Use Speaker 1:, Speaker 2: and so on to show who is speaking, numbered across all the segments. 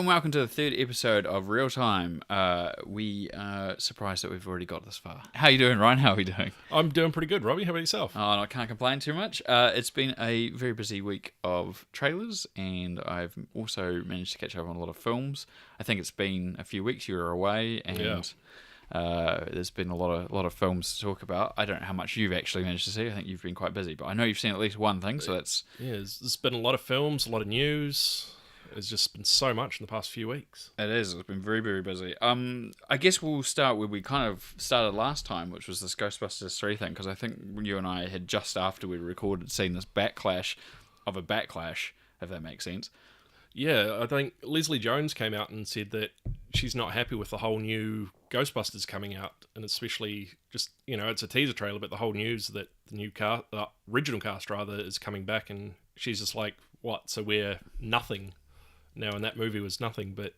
Speaker 1: and welcome to the third episode of Real Time. We are surprised that we've already got this far. How you doing, Ryan? How are we doing?
Speaker 2: I'm doing pretty good, Robbie. How about yourself?
Speaker 1: Oh, I can't complain too much. It's been a very busy week of trailers, and I've also managed to catch up on a lot of films. I think it's been a few weeks you were away, and there's been a lot of films to talk about. I don't know how much you've actually managed to see. I think you've been quite busy, but I know you've seen at least one thing, so that's...
Speaker 2: Yeah, there's been a lot of films, a lot of news. There's just been so much in the past few weeks.
Speaker 1: It is. It's been very, very busy. I guess we'll start where we kind of started last time, which was this Ghostbusters 3 thing, because I think you and I had just after we recorded seen this backlash of a backlash, if that makes sense.
Speaker 2: Yeah, I think Leslie Jones came out and said that she's not happy with the whole new Ghostbusters coming out, and especially just, it's a teaser trailer, but the whole news that the new original cast rather, is coming back, and she's just like, what, so we're nothing now, and that movie was nothing. But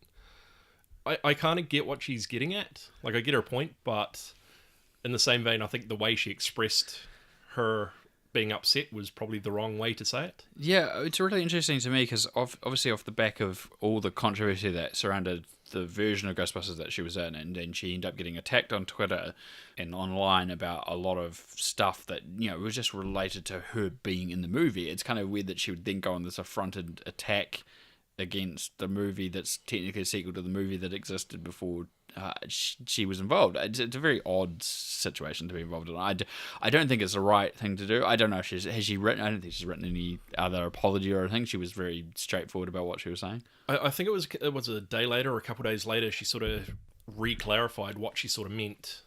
Speaker 2: I kind of get what she's getting at. Like, I get her point, but in the same vein, I think the way she expressed her being upset was probably the wrong way to say it.
Speaker 1: Yeah, it's really interesting to me because obviously off the back of all the controversy that surrounded the version of Ghostbusters that she was in, and then she ended up getting attacked on Twitter and online about a lot of stuff that, was just related to her being in the movie. It's kind of weird that she would then go on this affronted attack against the movie that's technically a sequel to the movie that existed before she was involved. It's a very odd situation to be involved in. I don't think it's the right thing to do. I don't know if has she written. I don't think she's written any other apology or anything. She was very straightforward about what she was saying.
Speaker 2: I think it was a day later or a couple of days later she sort of re-clarified what she sort of meant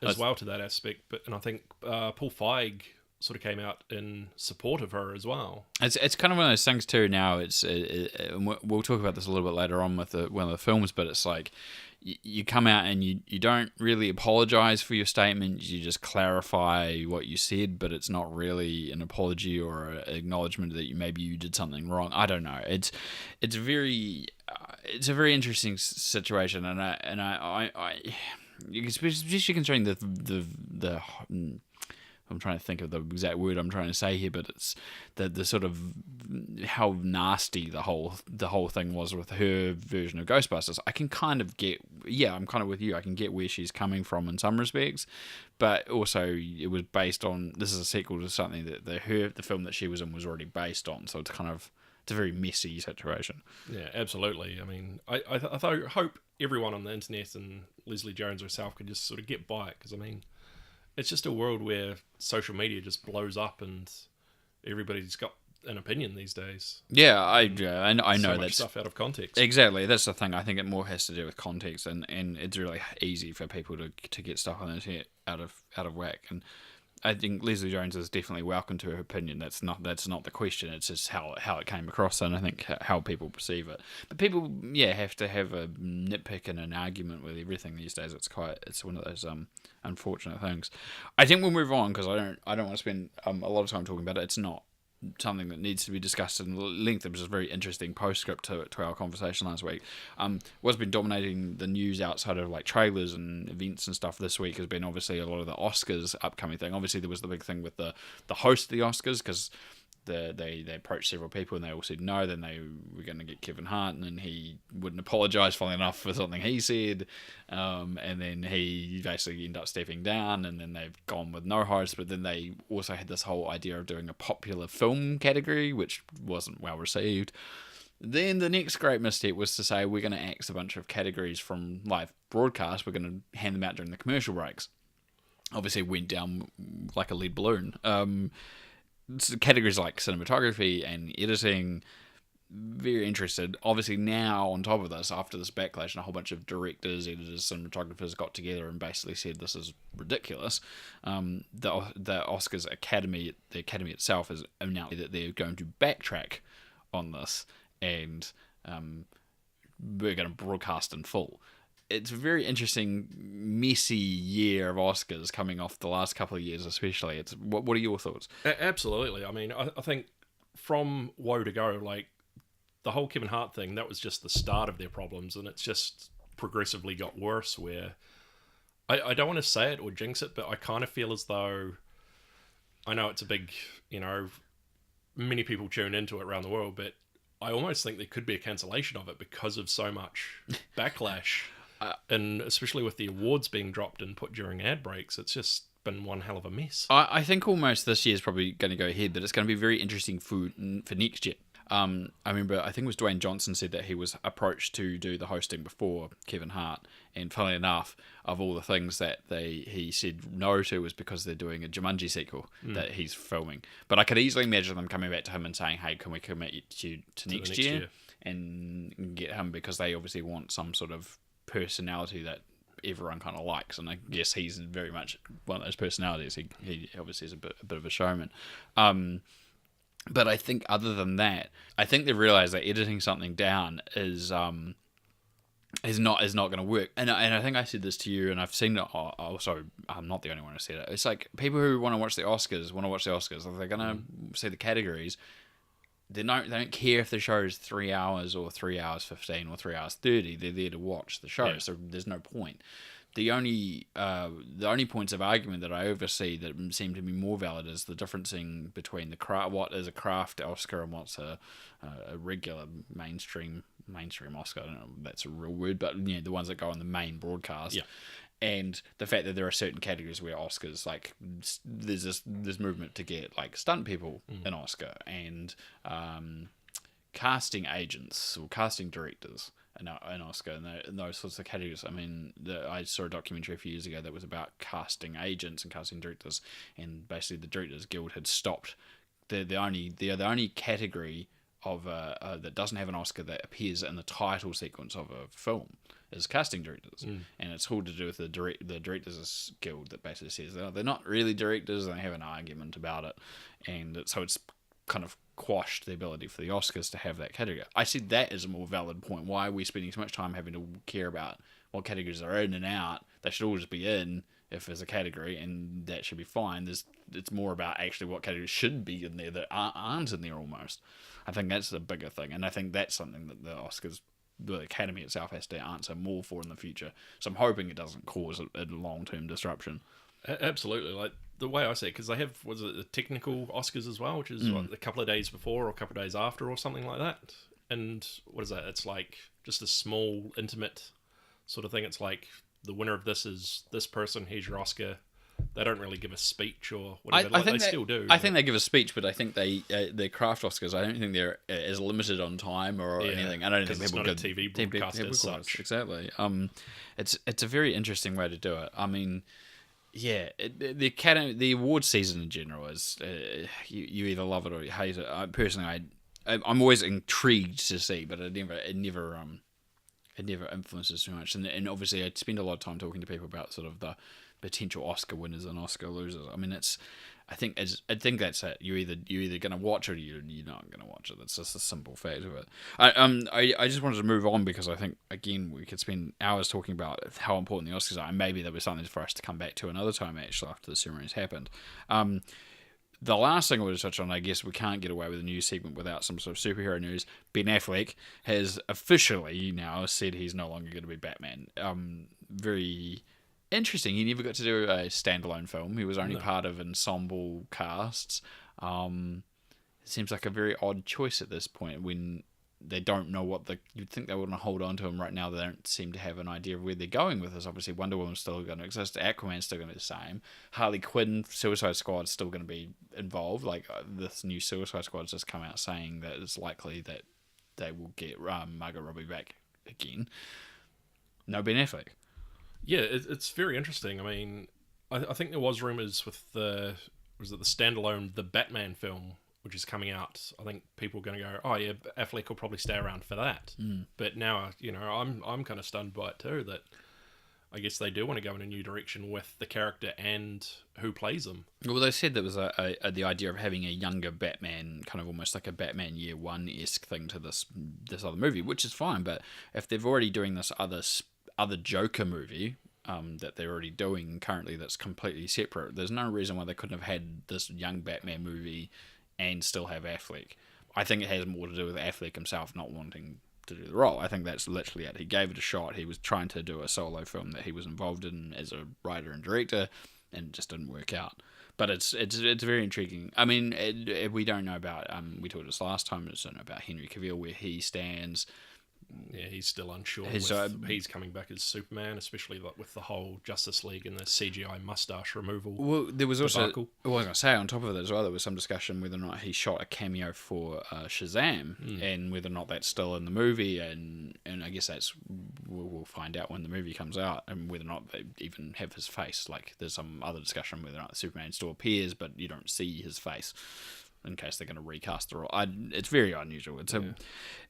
Speaker 2: as well to that aspect. And I think Paul Feig sort of came out in support of her as well.
Speaker 1: It's kind of one of those things too. Now we'll talk about this a little bit later on with one of the films, but it's like you come out and you don't really apologize for your statement. You just clarify what you said, but it's not really an apology or an acknowledgement that maybe you did something wrong. I don't know. It's a very interesting situation, and I especially considering the I'm trying to think of the exact word I'm trying to say here, but it's the sort of how nasty the whole thing was with her version of Ghostbusters. I can kind of get, I'm kind of with you. I can get where she's coming from in some respects, but also it was based on, this is a sequel to something that the film that she was in was already based on. So it's a very messy situation.
Speaker 2: Yeah, absolutely. I mean, I hope everyone on the internet and Leslie Jones herself could just sort of get by it, because I mean, it's just a world where social media just blows up and everybody's got an opinion these days.
Speaker 1: Yeah, I know
Speaker 2: so
Speaker 1: that
Speaker 2: much stuff out of context.
Speaker 1: Exactly, that's the thing. I think it more has to do with context, and it's really easy for people to get stuff on the internet out of whack. And I think Leslie Jones is definitely welcome to her opinion. That's not the question. It's just how it came across, and I think how people perceive it. But people, have to have a nitpick and an argument with everything these days. It's one of those unfortunate things. I think we'll move on because I don't want to spend a lot of time talking about it. It's not something that needs to be discussed in length. It was a very interesting postscript to our conversation last week. What's been dominating the news outside of like trailers and events and stuff this week has been obviously a lot of the Oscars upcoming thing. Obviously there was the big thing with the host of the Oscars, because they approached several people and they all said no. Then they were going to get Kevin Hart, and then he wouldn't apologise, funnily enough, for something he said, and then he basically ended up stepping down, and then they've gone with no host. But then they also had this whole idea of doing a popular film category, which wasn't well received. Then the next great misstep was to say we're going to axe a bunch of categories from live broadcast. We're going to hand them out during the commercial breaks. Obviously went down like a lead balloon. Categories like cinematography and editing, very interested. Obviously now on top of this, after this backlash, and a whole bunch of directors, editors, cinematographers got together and basically said this is ridiculous. The Oscars Academy, the Academy itself, has announced that they're going to backtrack on this, and we're going to broadcast in full. It's a very interesting, messy year of Oscars coming off the last couple of years, especially. What are your thoughts?
Speaker 2: Absolutely. I mean, I think from woe to go, like the whole Kevin Hart thing, that was just the start of their problems, and it's just progressively got worse. Where I don't want to say it or jinx it, but I kind of feel as though, I know it's a big, many people tune into it around the world, but I almost think there could be a cancellation of it because of so much backlash, and especially with the awards being dropped and put during ad breaks, it's just been one hell of a mess.
Speaker 1: I think almost this year is probably going to go ahead, but it's going to be very interesting for next year. I remember, I think it was Dwayne Johnson said that he was approached to do the hosting before Kevin Hart, and funnily enough, of all the things that he said no to was because they're doing a Jumanji sequel that he's filming. But I could easily imagine them coming back to him and saying, "Hey, can we commit you to next year?" and get him, because they obviously want some sort of personality that everyone kind of likes, and I guess he's very much one of those personalities. He obviously is a bit of a showman. But I think other than that, I think they've realised that editing something down is not going to work. And I think I said this to you, and I've seen it. Also, I'm not the only one who said it. It's like people who want to watch the Oscars. If they're going to see the categories, they don't care if the show is 3 hours or 3 hours 15 or 3 hours 30. They're there to watch the show, so there's no point. The only points of argument that I oversee that seem to be more valid is the differencing between what is a craft Oscar and what's a regular mainstream Oscar. I don't know if that's a real word, but the ones that go on the main broadcast.
Speaker 2: Yeah.
Speaker 1: And the fact that there are certain categories where Oscars, like, there's this movement to get like stunt people an Oscar, and casting agents or casting directors an Oscar, and those sorts of categories. I mean, I saw a documentary a few years ago that was about casting agents and casting directors, and basically the Directors Guild had stopped. They're the only category of that doesn't have an Oscar that appears in the title sequence of a film is casting directors, and it's all to do with the Directors Guild that basically says they're not really directors, and they have an argument about it, and so it's kind of quashed the ability for the Oscars to have that category. I see that as a more valid point. Why are we spending so much time having to care about what categories are in and out? They should all just be in if there's a category, and that should be fine. It's more about actually what categories should be in there that aren't in there almost. I think that's the bigger thing, and I think that's something that the Oscars, the Academy itself, has to answer more for in the future. So I'm hoping it doesn't cause a long-term disruption.
Speaker 2: Absolutely. Like the way I say it, because they have, was it the technical Oscars as well, which is what, a couple of days before or a couple of days after or something like that. And what is that? It's like just a small, intimate sort of thing. It's like the winner of this is this person, here's your Oscar. They don't really give a speech or whatever. I think they still do.
Speaker 1: I think they give a speech, but I think the craft Oscars, I don't think they're as limited on time or anything. I don't think people
Speaker 2: it's not a TV broadcast as such.
Speaker 1: Exactly. It's a very interesting way to do it. I mean, yeah, the award season in general is you either love it or you hate it. Personally, I'm always intrigued to see, but it never influences too much. And obviously, I spend a lot of time talking to people about sort of the potential Oscar winners and Oscar losers. I mean, I think that's it. You're either going to watch it or you're not going to watch it. That's just a simple fact of it. I just wanted to move on because I think, again, we could spend hours talking about how important the Oscars are, and maybe that was something for us to come back to another time, actually, after the ceremonies happened. The last thing I want to touch on, I guess we can't get away with a news segment without some sort of superhero news. Ben Affleck has officially now said he's no longer going to be Batman. Very interesting. He never got to do a standalone film. He was only part of ensemble casts. It seems like a very odd choice at this point when they don't know you'd think they want to hold on to him right now. They don't seem to have an idea of where they're going with this. Obviously, Wonder Woman's still going to exist. Aquaman's still going to be the same. Harley Quinn, Suicide Squad's still going to be involved. Like, this new Suicide Squad's just come out saying that it's likely that they will get Margot Robbie back again. No Ben Affleck.
Speaker 2: Yeah, it's very interesting. I mean, I think there was rumours with the standalone The Batman film, which is coming out. I think people are going to go, oh yeah, Affleck will probably stay around for that. But now, I'm kind of stunned by it too, that I guess they do want to go in a new direction with the character and who plays them.
Speaker 1: Well, they said there was the idea of having a younger Batman, kind of almost like a Batman Year One-esque thing to this other movie, which is fine. But if they're already doing this other Joker movie that they're already doing currently that's completely separate, there's no reason why they couldn't have had this young Batman movie and still have Affleck. I think it has more to do with Affleck himself not wanting to do the role. I think that's literally it. He gave it a shot. He was trying to do a solo film that he was involved in as a writer and director, and it just didn't work out. But it's very intriguing. I mean, we don't know about we talked this last time. We don't know about Henry Cavill, where he stands.
Speaker 2: Yeah, he's still unsure. He's coming back as Superman, especially like with the whole Justice League and the CGI mustache removal.
Speaker 1: Well, there was also,
Speaker 2: debacle.
Speaker 1: I was going to say, on top of it as well, there was some discussion whether or not he shot a cameo for Shazam, and whether or not that's still in the movie, and I guess we'll find out when the movie comes out, and whether or not they even have his face. Like, there's some other discussion whether or not Superman still appears, but you don't see his face, in case they're going to recast the role. It's very unusual.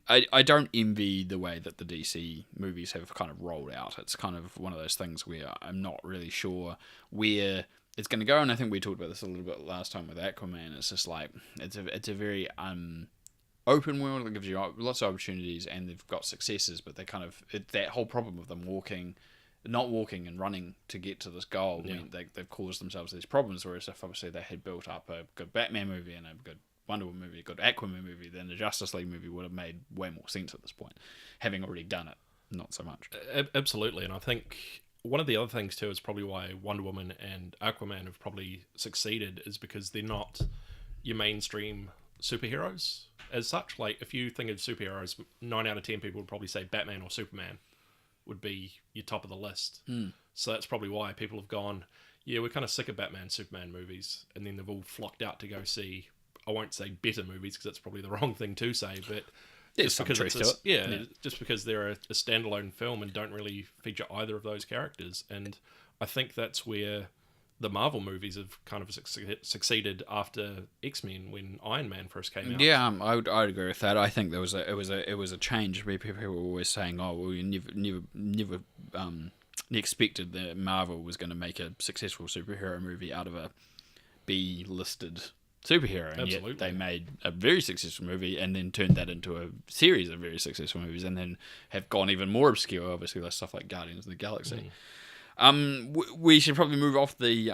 Speaker 1: I don't envy the way that the DC movies have kind of rolled out. It's kind of one of those things where I'm not really sure where it's going to go, and I think we talked about this a little bit last time with Aquaman. It's just like, it's a very open world that gives you lots of opportunities, and they've got successes, but they kind of, that whole problem of them not walking and running to get to this goal, mean they've caused themselves these problems, whereas if obviously they had built up a good Batman movie and a good Wonder Woman movie, a good Aquaman movie, then the Justice League movie would have made way more sense at this point. Having already done it, not so much.
Speaker 2: Absolutely, and I think one of the other things too is probably why Wonder Woman and Aquaman have probably succeeded is because they're not your mainstream superheroes as such. Like, if you think of superheroes, 9 out of 10 people would probably say Batman or Superman would be your top of the list. So that's probably why people have gone, yeah, we're kind of sick of Batman, Superman movies, and then they've all flocked out to go see, I won't say better movies because that's probably the wrong thing to say, but
Speaker 1: just because
Speaker 2: just because they're a standalone film and don't really feature either of those characters. And I think that's where the Marvel movies have kind of succeeded after X-Men when Iron Man first came out.
Speaker 1: Yeah, I'd agree with that. I think it was a change where people were always saying, "Oh, well, you never expected that Marvel was going to make a successful superhero movie out of a B-listed superhero," and
Speaker 2: Absolutely.
Speaker 1: yet they made a very successful movie and then turned that into a series of very successful movies, and then have gone even more obscure. Obviously, like stuff like Guardians of the Galaxy. We should probably move off the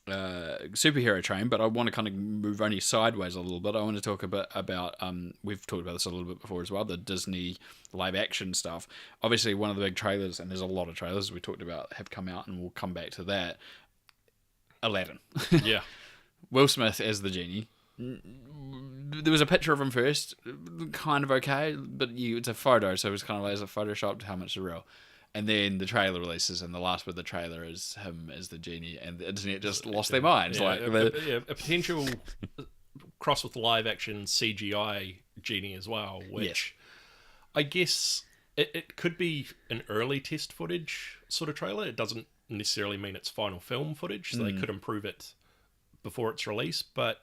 Speaker 1: superhero train, but I want to kind of move only sideways a little bit. I want to talk a bit about, we've talked about this a little bit before as well, the Disney live action stuff. Obviously, one of the big trailers, and there's a lot of trailers we talked about, have come out, and we'll come back to that. Aladdin.
Speaker 2: Yeah.
Speaker 1: Will Smith as the genie. There was a picture of him first, kind of okay, but it's a photo, so it was kind of like, is it photoshopped? How much is real? And then the trailer releases, and the last bit of the trailer is him as the genie, and the internet just lost their minds.
Speaker 2: Yeah,
Speaker 1: like
Speaker 2: a potential cross with live action CGI genie as well, which I guess it could be an early test footage sort of trailer. It doesn't necessarily mean it's final film footage, so they could improve it before its release. But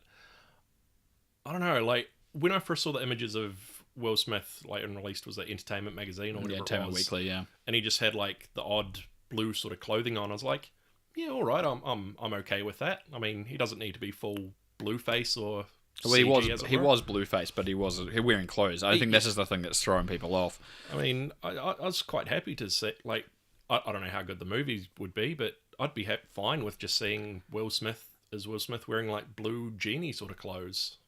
Speaker 2: I don't know, like when I first saw the images of Will Smith, like, and released was the Entertainment Magazine or whatever
Speaker 1: Entertainment
Speaker 2: it was,
Speaker 1: Weekly, yeah,
Speaker 2: and he just had like the odd blue sort of clothing on. I was like, yeah, all right, I'm okay with that. I mean, he doesn't need to be full blue face or.
Speaker 1: Well, he was blue faced, but he was wearing clothes. I think this is the thing that's throwing people off.
Speaker 2: I mean, I was quite happy to see, like, I don't know how good the movie would be, but I'd be fine with just seeing Will Smith wearing like blue genie sort of clothes.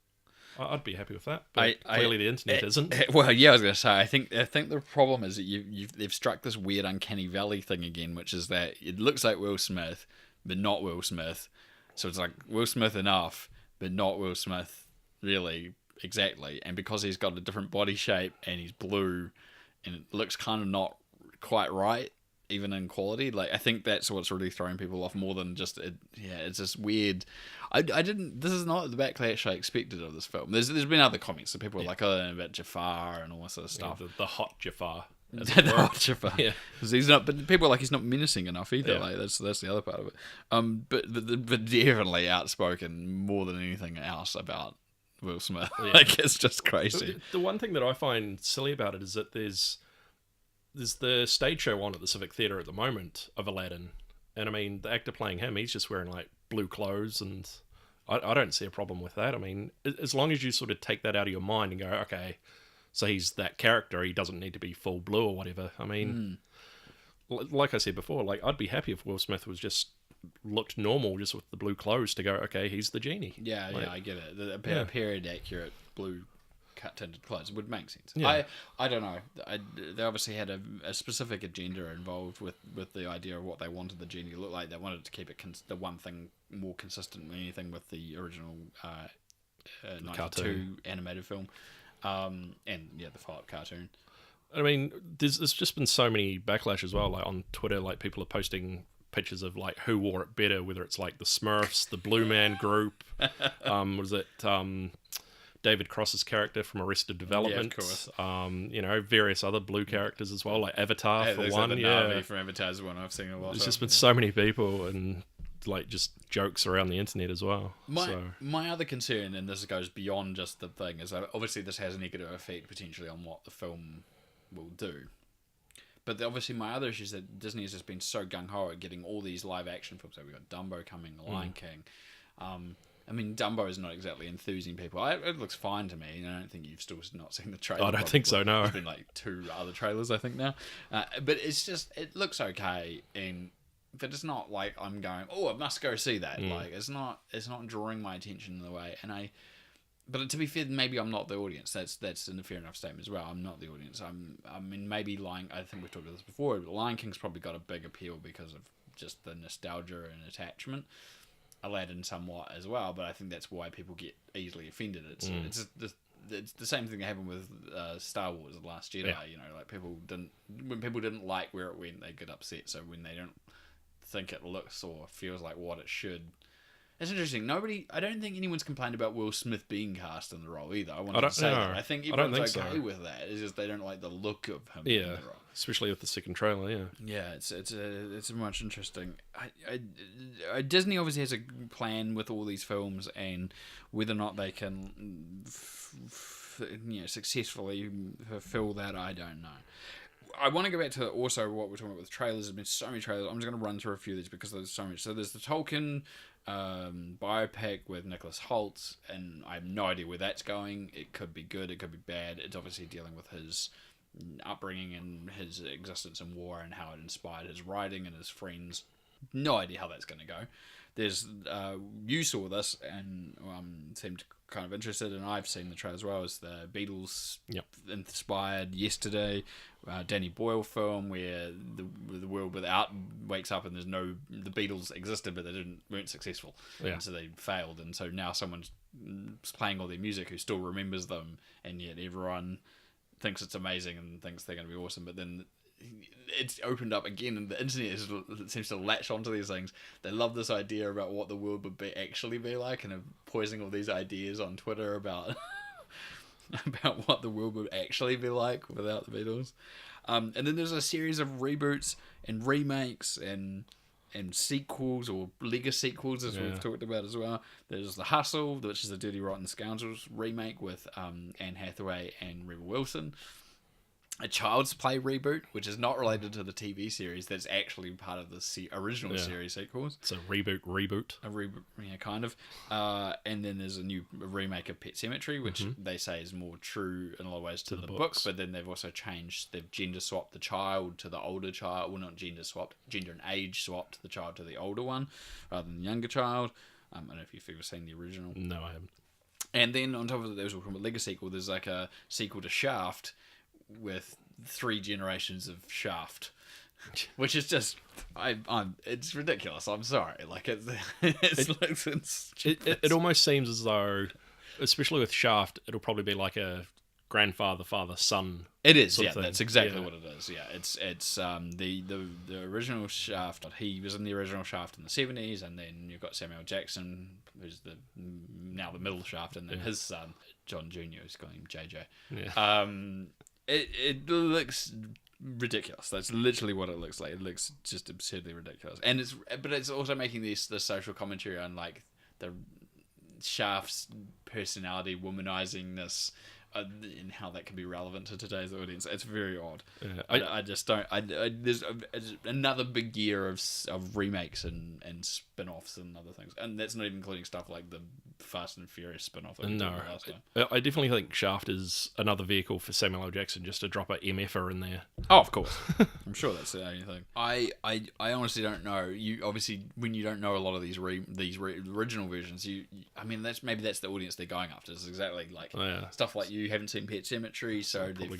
Speaker 2: I'd be happy with that, but clearly the internet isn't.
Speaker 1: Well, yeah, I was going to say, I think the problem is that they've struck this weird uncanny valley thing again, which is that it looks like Will Smith, but not Will Smith. So it's like Will Smith enough, but not Will Smith really exactly. And because he's got a different body shape and he's blue, and it looks kind of not quite right, even in quality, like I think that's what's really throwing people off more than just it's just weird. This is not the backlash I expected of this film. There's been other comments that people are like, oh, about Jafar and all this sort of stuff.
Speaker 2: The hot Jafar.
Speaker 1: The hot Jafar.
Speaker 2: Yeah.
Speaker 1: He's not, but people are like, he's not menacing enough either.
Speaker 2: Yeah.
Speaker 1: Like that's the other part of it. But definitely outspoken more than anything else about Will Smith.
Speaker 2: Yeah.
Speaker 1: Like it's just crazy.
Speaker 2: The one thing that I find silly about it is that there's the stage show on at the Civic Theatre at the moment of Aladdin, and I mean the actor playing him, he's just wearing like blue clothes, and I don't see a problem with that. I mean, as long as you sort of take that out of your mind and go, okay, so he's that character, he doesn't need to be full blue or whatever. I mean, like I said before, like I'd be happy if Will Smith was just looked normal, just with the blue clothes, to go, okay, he's the genie.
Speaker 1: Yeah,
Speaker 2: like,
Speaker 1: I get it. A period accurate blue cut tinted clothes. It would make sense.
Speaker 2: Yeah.
Speaker 1: I don't know. They obviously had a specific agenda involved with the idea of what they wanted the genie to look like. They wanted to keep it the one thing more consistent than anything with the original 92 animated film, and the follow-up cartoon.
Speaker 2: I mean, there's just been so many backlash as well. Like on Twitter, like people are posting pictures of like who wore it better, whether it's like the Smurfs, the Blue Man Group, was it David Cross's character from Arrested Development?
Speaker 1: Yeah, of
Speaker 2: course. Various other blue characters as well, like Avatar for one.
Speaker 1: Navi from Avatar is one I've seen a lot.
Speaker 2: There's just been so many people and like just jokes around the internet as well.
Speaker 1: My other concern, and this goes beyond just the thing, is that obviously this has a negative effect potentially on what the film will do. But obviously my other issue is that Disney has just been so gung-ho at getting all these live action films. So we've got Dumbo coming, The Lion King. I mean, Dumbo is not exactly enthusing people. It looks fine to me. I don't think you've still not seen the trailer.
Speaker 2: I don't think so, no.
Speaker 1: There's been like 2 other trailers, I think, now. But it's just, it looks okay. But it's not like I'm going, oh, I must go see that. Like, it's not drawing my attention in the way. But to be fair, maybe I'm not the audience. That's a fair enough statement as well. I'm not the audience. I mean, maybe I think we've talked about this before, but Lion King's probably got a big appeal because of just the nostalgia and attachment. Aladdin somewhat as well, but I think that's why people get easily offended. It's the same thing that happened with Star Wars: The Last Jedi. Yeah. Like when people didn't like where it went, they get upset. So when they don't think it looks or feels like what it should. It's interesting. I don't think anyone's complained about Will Smith being cast in the role either. I think everyone's okay with that. It's just they don't like the look of him in the role.
Speaker 2: Especially with the second trailer, yeah.
Speaker 1: Yeah, it's much interesting. Disney obviously has a plan with all these films, and whether or not they can successfully fulfill that, I don't know. I want to go back to also what we're talking about with trailers. There's been so many trailers. I'm just going to run through a few of these because there's so much. So there's the Tolkien biopic with Nicholas Hoult, and I have no idea where that's going. It could be good, it could be bad. It's obviously dealing with his upbringing and his existence in war and how it inspired his writing and his friends. No idea how that's going to go. There's you saw this and seemed kind of interested, and I've seen the trailer as well. As the Beatles inspired Yesterday, Danny Boyle film where the world without wakes up and the Beatles existed but they weren't successful, and so they failed, and so now someone's playing all their music who still remembers them, and yet everyone thinks it's amazing and thinks they're going to be awesome, but then it's opened up again, and the internet seems to latch onto these things. They love this idea about what the world would actually be like, and are poising all these ideas on Twitter about what the world would actually be like without the Beatles. And then there's a series of reboots and remakes and sequels or Lego sequels, as we've talked about as well. There's The Hustle, which is the Dirty Rotten Scoundrels remake with Anne Hathaway and Rebel Wilson. A Child's Play reboot, which is not related to the TV series, that's actually part of the original series sequels.
Speaker 2: It's a reboot.
Speaker 1: A reboot, kind of. And then there's a new remake of Pet Sematary, which they say is more true in a lot of ways to the book, but then they've also they've gender swapped the child to the older child. Well, not gender swapped, gender and age swapped the child to the older one rather than the younger child. I don't know if you've ever seen the original.
Speaker 2: No, I haven't.
Speaker 1: And then on top of that, there was a Lego sequel. There's like a sequel to Shaft, with 3 generations of Shaft, which is just it's ridiculous. I'm sorry, like it
Speaker 2: almost seems as though, especially with Shaft, it'll probably be like a grandfather father son.
Speaker 1: It is, yeah, that's exactly what it is. Yeah, it's the original Shaft. He was in the original Shaft in the 70s, and then you've got Samuel Jackson, who's now the middle Shaft, and then his son John Jr. is called him JJ. Yeah. It looks ridiculous. That's literally what it looks like. It looks just absurdly ridiculous, and it's also making the social commentary on like the Shaft's personality womanizingness, and how that can be relevant to today's audience. It's very odd. I just don't. There's another big year of remakes and spin-offs and other things, and that's not even including stuff like the Fast and Furious spin-off. That
Speaker 2: No,
Speaker 1: last time.
Speaker 2: I definitely think Shaft is another vehicle for Samuel L. Jackson just to drop a MFer in there.
Speaker 1: Oh, of course. I'm sure that's the only thing. I honestly don't know. You obviously, when you don't know a lot of these original versions, I mean, that's the audience they're going after. It's exactly like stuff like you haven't seen Pet Sematary, so therefore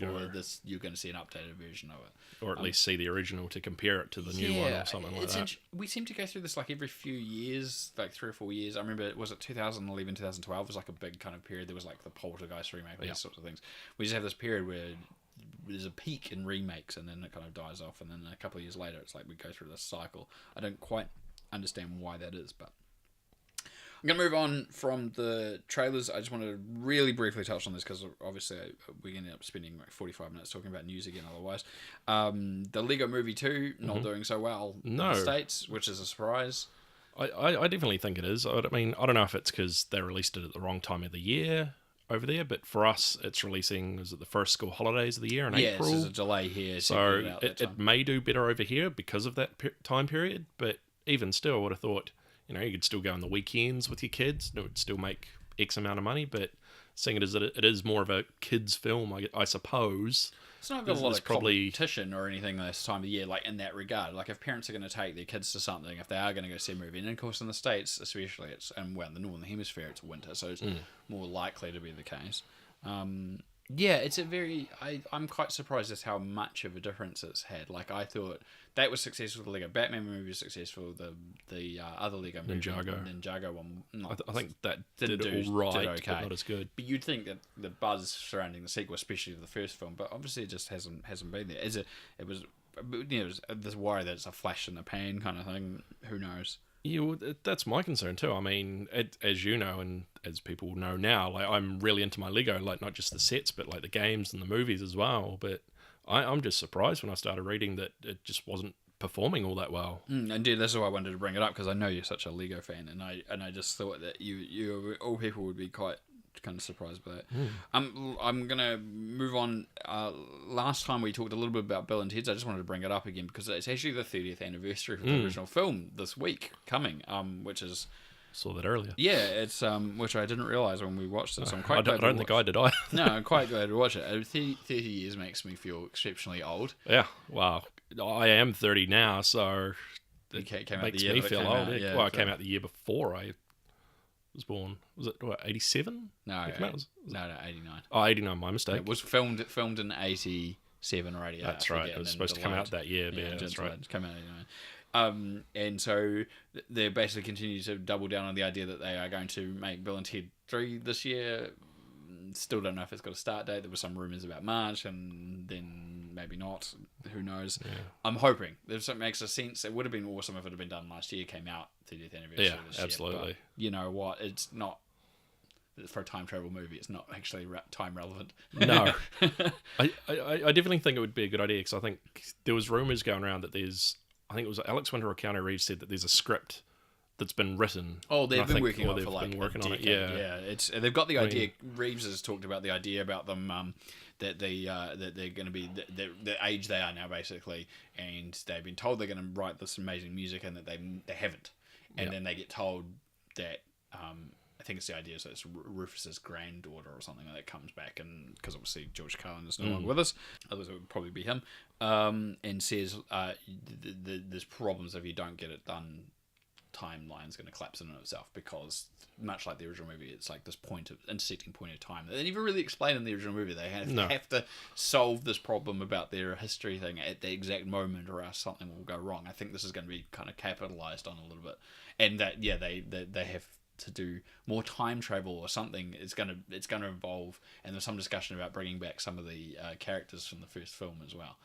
Speaker 1: you're going to see an updated version of it,
Speaker 2: or at least see the original to compare it to the new one or something like that.
Speaker 1: We seem to go through this like every few years, like 3 or 4 years. I remember, was it 2011, 2012 was like a big kind of period. There was like the Poltergeist remake, these sorts of things. We just have this period where there's a peak in remakes and then it kind of dies off, and then a couple of years later it's like we go through this cycle. I don't quite understand why that is, but I'm going to move on from the trailers. I just wanted to really briefly touch on this because obviously we ended up spending like 45 minutes talking about news again otherwise. The Lego Movie 2 not doing so well in the States, which is a surprise.
Speaker 2: I definitely think it is. I mean, I don't know if it's because they released it at the wrong time of the year over there, but for us, it's releasing, is it the first school holidays of the year in April?
Speaker 1: Yeah, there's a delay here.
Speaker 2: So it may do better over here because of that time period, but even still, I would have thought, you could still go on the weekends with your kids. It would still make X amount of money, but seeing it as it is more of a kids' film, I suppose.
Speaker 1: It's not got a lot of competition or anything this time of year, like in that regard. Like if parents are going to take their kids to something, if they are going to go see a movie, and of course in the States especially, in the Northern Hemisphere it's winter, so it's more likely to be the case. It's I'm quite surprised at how much of a difference it's had. Like I thought that was successful. The Lego Batman movie was successful. The other Lego movie, Ninjago one,
Speaker 2: I think that did all right, but not as good.
Speaker 1: But you'd think that the buzz surrounding the sequel, especially the first film, but obviously it just hasn't been there. It was this worry that it's a flash in the pan kind of thing. Who knows?
Speaker 2: Yeah, well, that's my concern too. I mean, as you know, and as people know now, like I'm really into my Lego, like not just the sets, but like the games and the movies as well. But I'm just surprised when I started reading that it just wasn't performing all that well.
Speaker 1: Indeed, that's why I wanted to bring it up, because I know you're such a Lego fan, and I just thought that you all people would be quite kind of surprised by that. I'm gonna move on. Last time we talked a little bit about Bill and Ted's. I just wanted to bring it up again because it's actually the 30th anniversary of the original film this week coming, which is
Speaker 2: saw that earlier.
Speaker 1: Yeah, it's which I didn't realise when we watched it. So I'm quite glad.
Speaker 2: I don't think I did either.
Speaker 1: No, I'm quite glad to watch it. 30 years makes me feel exceptionally old.
Speaker 2: Yeah, wow. I am 30 now, so
Speaker 1: it came out
Speaker 2: makes
Speaker 1: the year
Speaker 2: me feel old.
Speaker 1: Yeah,
Speaker 2: well, it came out the year before I was born. Was it 87?
Speaker 1: No,
Speaker 2: no,
Speaker 1: 89.
Speaker 2: Oh, 89, my mistake.
Speaker 1: It was filmed in 87 or 88.
Speaker 2: That's right. It was supposed to come out that year, but yeah, that's right.
Speaker 1: It came out in 89. And so they basically continue to double down on the idea that they are going to make Bill and Ted 3 this year. Still don't know if it's got a start date. There were some rumours about March, and then maybe not. Who knows? Yeah. I'm hoping. If it makes a sense, it would have been awesome if it had been done last year. Came out 30th anniversary this year.
Speaker 2: Absolutely.
Speaker 1: But you know what? It's not, for a time travel movie, it's not actually time relevant.
Speaker 2: No. I definitely think it would be a good idea, because I think there was rumours going around that I think it was Alex Winter or Keanu Reeves said that there's a script that's been written.
Speaker 1: Oh, they've been working on it for like
Speaker 2: on it.
Speaker 1: Yeah, they've got the idea. Reeves has talked about the idea about them that they're going to be the age they are now, basically, and they've been told they're going to write this amazing music, and that they haven't, and then they get told that I think it's the idea, so it's Rufus's granddaughter or something that comes back, and because obviously George Carlin is no longer with us, otherwise it would probably be him, and says there's problems if you don't get it done. Timeline's going to collapse in itself, because much like the original movie, it's like this intersecting point of time that they never really explain in the original movie. They have to solve this problem about their history thing at the exact moment, or else something will go wrong. I think this is going to be kind of capitalized on a little bit, and that they have to do more time travel or something. It's going to evolve, and there's some discussion about bringing back some of the characters from the first film as well.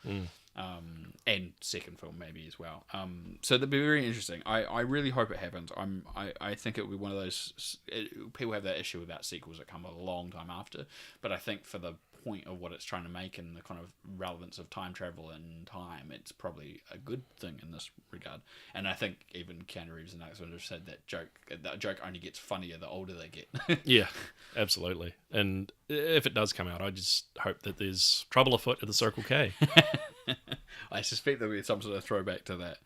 Speaker 1: And second film maybe as well. So that'd be very interesting. I really hope it happens. I think it would be one of those people have that issue about sequels that come a long time after, but I think for the point of what it's trying to make and the kind of relevance of time travel and time, it's probably a good thing in this regard. And I think even Keanu Reeves and Alex Winter have said that joke only gets funnier the older they get.
Speaker 2: Yeah, absolutely. And if it does come out, I just hope that there's trouble afoot at the Circle K.
Speaker 1: I suspect there'll be some sort of throwback to that.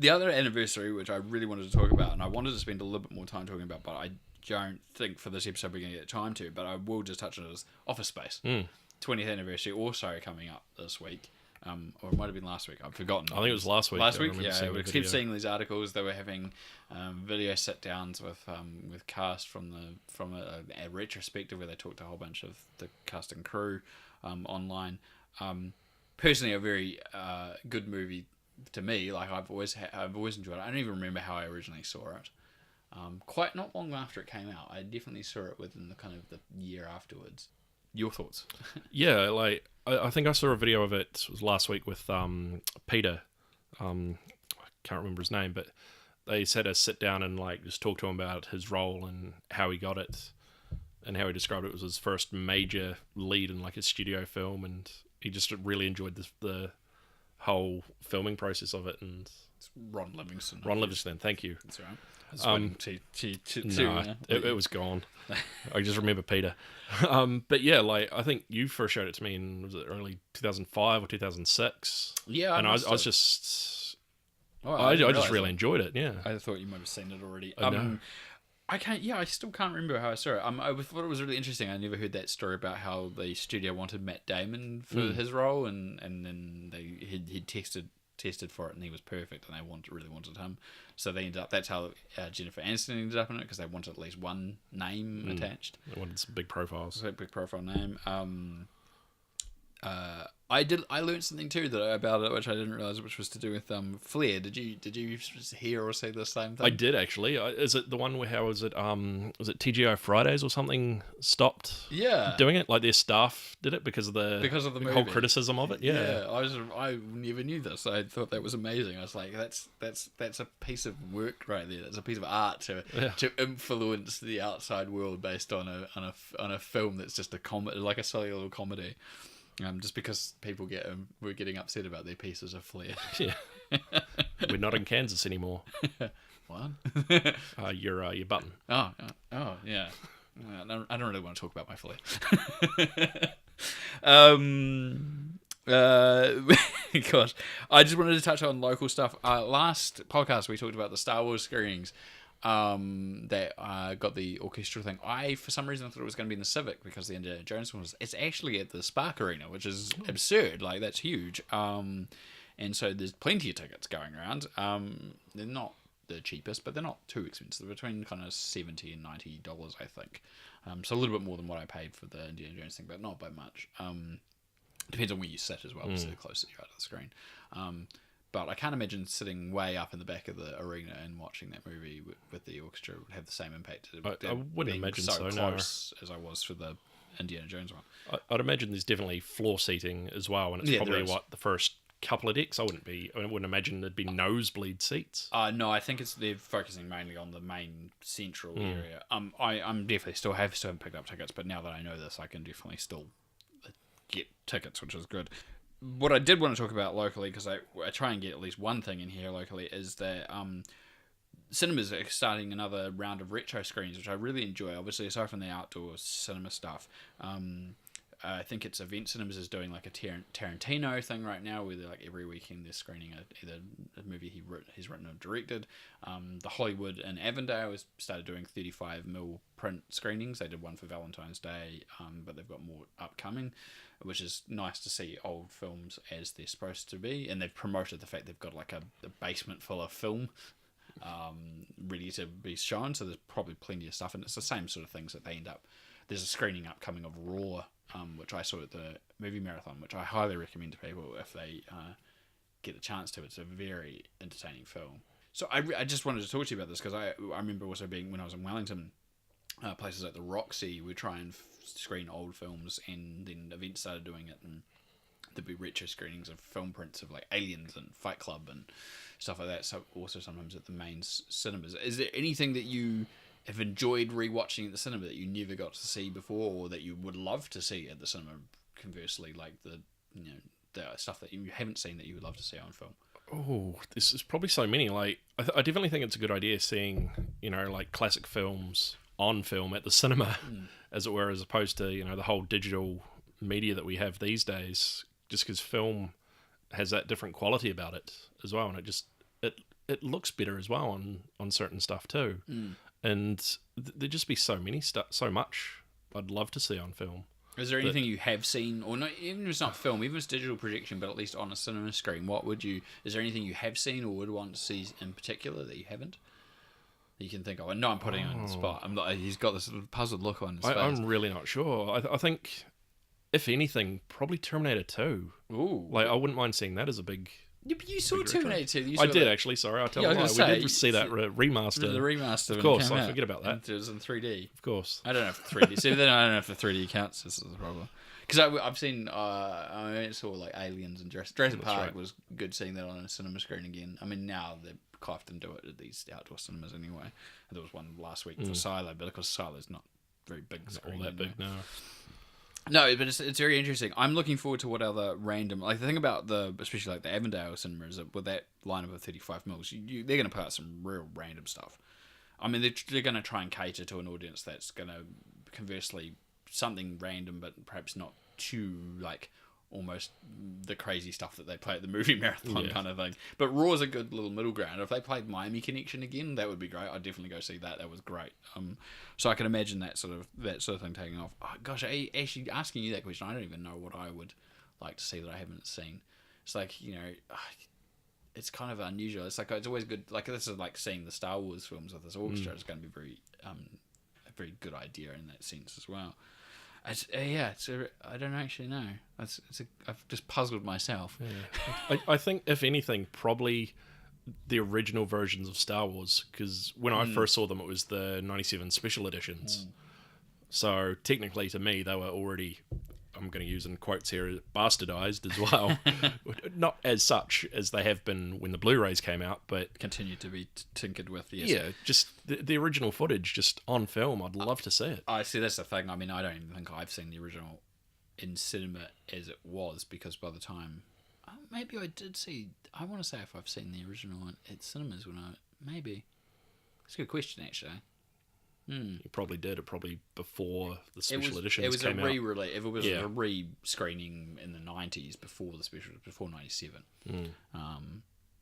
Speaker 1: The other anniversary, which I really wanted to talk about, and I wanted to spend a little bit more time talking about, but don't think for this episode we're going to get time to, but I will just touch on it as Office Space. 20th anniversary also coming up this week. Or it might have been last week. I've forgotten.
Speaker 2: I think it was last week.
Speaker 1: Last week, yeah. We keep seeing these articles. They were having video sit-downs with cast from a retrospective where they talked to a whole bunch of the cast and crew online. Personally, a very good movie to me. Like I've always enjoyed it. I don't even remember how I originally saw it. Quite not long after it came out, I definitely saw it within the kind of the year afterwards. Your thoughts?
Speaker 2: Yeah, like I think I saw a video of it was last week with Peter. I can't remember his name, but they said to sit down and like just talk to him about his role and how he got it, and how he described it was his first major lead in like a studio film, and he just really enjoyed the whole filming process of it. And
Speaker 1: it's Ron Livingston.
Speaker 2: Ron Livingston, thank you.
Speaker 1: That's right.
Speaker 2: It was gone. I just remember Peter. But yeah, like I think you first showed it to me in, was it early 2005 or 2006?
Speaker 1: Yeah,
Speaker 2: and I was just, I just really enjoyed it. Yeah,
Speaker 1: I thought you might have seen it already.
Speaker 2: No.
Speaker 1: I still can't remember how I saw it. I thought it was really interesting. I never heard that story about how the studio wanted Matt Damon for his role, and then he'd tested for it and he was perfect, and they really wanted him. So they ended up. That's how Jennifer Aniston ended up in it, because they wanted at least one name attached.
Speaker 2: They wanted some big profiles.
Speaker 1: Big profile name. I learned something too about it, which I didn't realize, which was to do with Flair. Did you hear or see the same thing?
Speaker 2: I did actually. Is it the one where was it TGI Fridays or something stopped doing it? Like their staff did it because of the
Speaker 1: movie.
Speaker 2: Whole criticism of it. Yeah.
Speaker 1: I never knew this. I thought that was amazing. I was like, that's a piece of work right there. That's a piece of art to influence the outside world based on a film that's just a comedy, like a silly little comedy. Just because people were getting upset about their pieces of Flair.
Speaker 2: Yeah. We're not in Kansas anymore.
Speaker 1: What?
Speaker 2: Your button.
Speaker 1: Oh, yeah. I don't really want to talk about my Flair. Gosh, I just wanted to touch on local stuff. Last podcast we talked about the Star Wars screenings. That got the orchestral thing. For some reason, thought it was going to be in the Civic because the Indiana Jones one was. It's actually at the Spark Arena, which is absurd. Like, that's huge. And so there's plenty of tickets going around. They're not the cheapest, but they're not too expensive. They're between kind of $70 and $90, I think. So a little bit more than what I paid for the Indiana Jones thing, but not by much. Depends on where you sit as well, so the closer you are to the screen. But I can't imagine sitting way up in the back of the arena and watching that movie with the orchestra would have the same impact.
Speaker 2: I wouldn't imagine so.
Speaker 1: Close as I was for the Indiana Jones one.
Speaker 2: I'd imagine there's definitely floor seating as well, and it's probably the first couple of decks. I wouldn't imagine there'd be nosebleed seats.
Speaker 1: No, I think they're focusing mainly on the main central area. I'm definitely still haven't picked up tickets, but now that I know this, I can definitely still get tickets, which is good. What I did want to talk about locally, because I try and get at least one thing in here locally, is that cinemas are starting another round of retro screens, which I really enjoy. Obviously, aside from the outdoor cinema stuff, I think it's Event Cinemas is doing like a Tarantino thing right now, where they're like every weekend they're screening either a movie he's written or directed. The Hollywood in Avondale has started doing 35mm print screenings. They did one for Valentine's Day, but they've got more upcoming, which is nice to see old films as they're supposed to be. And they've promoted the fact they've got like a basement full of film ready to be shown, so there's probably plenty of stuff, and it's the same sort of things that they end up. There's a screening upcoming of Raw, which I saw at the movie marathon, which I highly recommend to people if they get the chance to. It's a very entertaining film. So I just wanted to talk to you about this because I remember also being, when I was in Wellington, places like the Roxy would try and screen old films, and then Events started doing it, and there'd be retro screenings of film prints of like Aliens and Fight Club and stuff like that. So also sometimes at the main cinemas. Is there anything that you have enjoyed rewatching at the cinema that you never got to see before, or that you would love to see at the cinema? Conversely, like the stuff that you haven't seen that you would love to see on film.
Speaker 2: Oh, this is probably so many. Like, I definitely think it's a good idea seeing, like classic films on film at the cinema, as it were, as opposed to, the whole digital media that we have these days, just because film has that different quality about it as well. And it looks better as well on certain stuff too. and there'd just be so much I'd love to see on film.
Speaker 1: Is there anything you have seen, or not, even if it's not film, even if it's digital projection, but at least on a cinema screen, is there anything you have seen or would want to see in particular that you haven't? That you can think of? I know I'm putting him on the spot. He's got this little puzzled look on his face.
Speaker 2: I'm really not sure. I think, if anything, probably Terminator 2.
Speaker 1: Ooh.
Speaker 2: Like, I wouldn't mind seeing that as a big...
Speaker 1: Yeah, but you saw Terminator 2.
Speaker 2: I did, actually. Sorry, I tell you. We did see that remaster.
Speaker 1: The remaster.
Speaker 2: Of course, I forget about that.
Speaker 1: It was in 3D.
Speaker 2: Of course.
Speaker 1: I don't know if 3D. See, then I don't know if the 3D counts. This is the problem. Because I've seen, I saw like Aliens and Jurassic Park was good seeing that on a cinema screen again. I mean, now they've often do it at these outdoor cinemas anyway. There was one last week for Silo, but of course Silo's not very big screen.
Speaker 2: Not all that big, no.
Speaker 1: No, but it's very interesting. I'm looking forward to what other random, like the thing about especially like the Avondale cinema is that with that lineup of 35mm, they're going to put out some real random stuff. I mean, they're going to try and cater to an audience that's going to, conversely, something random, but perhaps not too like almost the crazy stuff that they play at the movie marathon kind of thing. But Raw's a good little middle ground. If they played Miami Connection again, that would be great. I'd definitely go see that. That was great. So I can imagine that sort of thing taking off. Oh, gosh, actually asking you that question, I don't even know what I would like to see that I haven't seen. It's like, it's kind of unusual. It's like it's always good. Like this is like seeing the Star Wars films with this orchestra. It's going to be a very good idea in that sense as well. I don't actually know. I've just puzzled myself.
Speaker 2: Yeah. I think, if anything, probably the original versions of Star Wars, because when I first saw them, it was the 97 special editions. So technically, to me, they were already, I'm going to use in quotes here, bastardized as well. Not as such as they have been when the Blu-rays came out, but
Speaker 1: continue to be tinkered with. Yes.
Speaker 2: Yeah, just the original footage, just on film. I'd love to see it.
Speaker 1: I see. That's the thing. I mean, I don't even think I've seen the original in cinema as it was, because by the time, maybe I did see. I want to say if I've seen the original at cinemas maybe. It's a good question, actually.
Speaker 2: You probably did it probably before the special editions came out.
Speaker 1: It was a re-screening in the 90s before the special, before 97.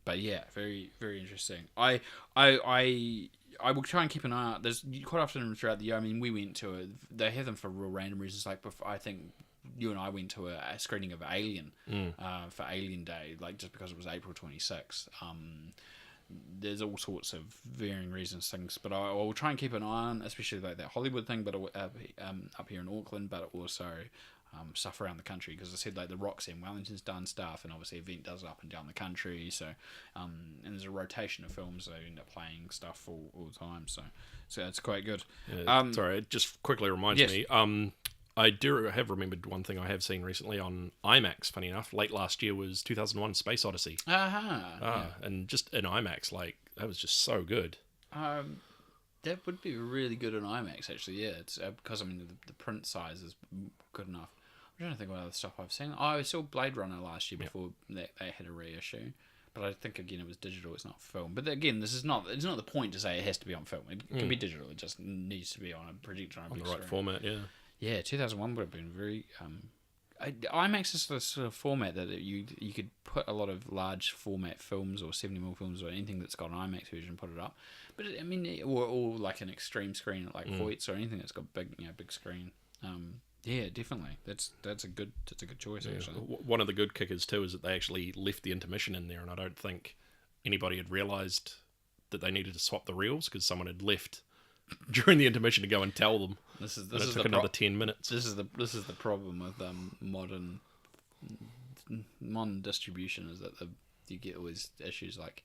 Speaker 1: But yeah, very, very interesting. I will try and keep an eye out. There's quite often throughout the year. I mean, we went to they have them for real random reasons. Like I think you and I went to a screening of Alien for Alien Day, like just because it was April 26th. There's all sorts of varying reasons, things, but I will try and keep an eye on, especially like that Hollywood thing, but up here in Auckland, but also stuff around the country, because I said like the Roxy in Wellington's done stuff, and obviously Event does it up and down the country, so and there's a rotation of films that end up playing stuff all the time, so it's quite good.
Speaker 2: Sorry, it just quickly reminds me. I do have remembered one thing I have seen recently on IMAX, funny enough. Late last year was 2001 Space Odyssey. And just in IMAX, like, that was just so good.
Speaker 1: That would be really good in IMAX, actually, yeah. It's because, I mean, the print size is good enough. I'm trying to think what other stuff I've seen. I saw Blade Runner last year before they had a reissue. But I think, again, it was digital, it's not film. But again, it's not the point to say it has to be on film. It can be digital, it just needs to be on a projector.
Speaker 2: On the right format, yeah.
Speaker 1: Yeah, 2001 would have been very... IMAX is the sort of format that you could put a lot of large format films or 70mm films or anything that's got an IMAX version, put it up. But I mean, or like an extreme screen like Hoyts or anything that's got big screen. Yeah, definitely. That's a good choice, actually.
Speaker 2: One of the good kickers too is that they actually left the intermission in there, and I don't think anybody had realised that they needed to swap the reels because someone had left during the intermission to go and tell them. This took another 10 minutes.
Speaker 1: This is the problem with modern distribution, is that you get always issues like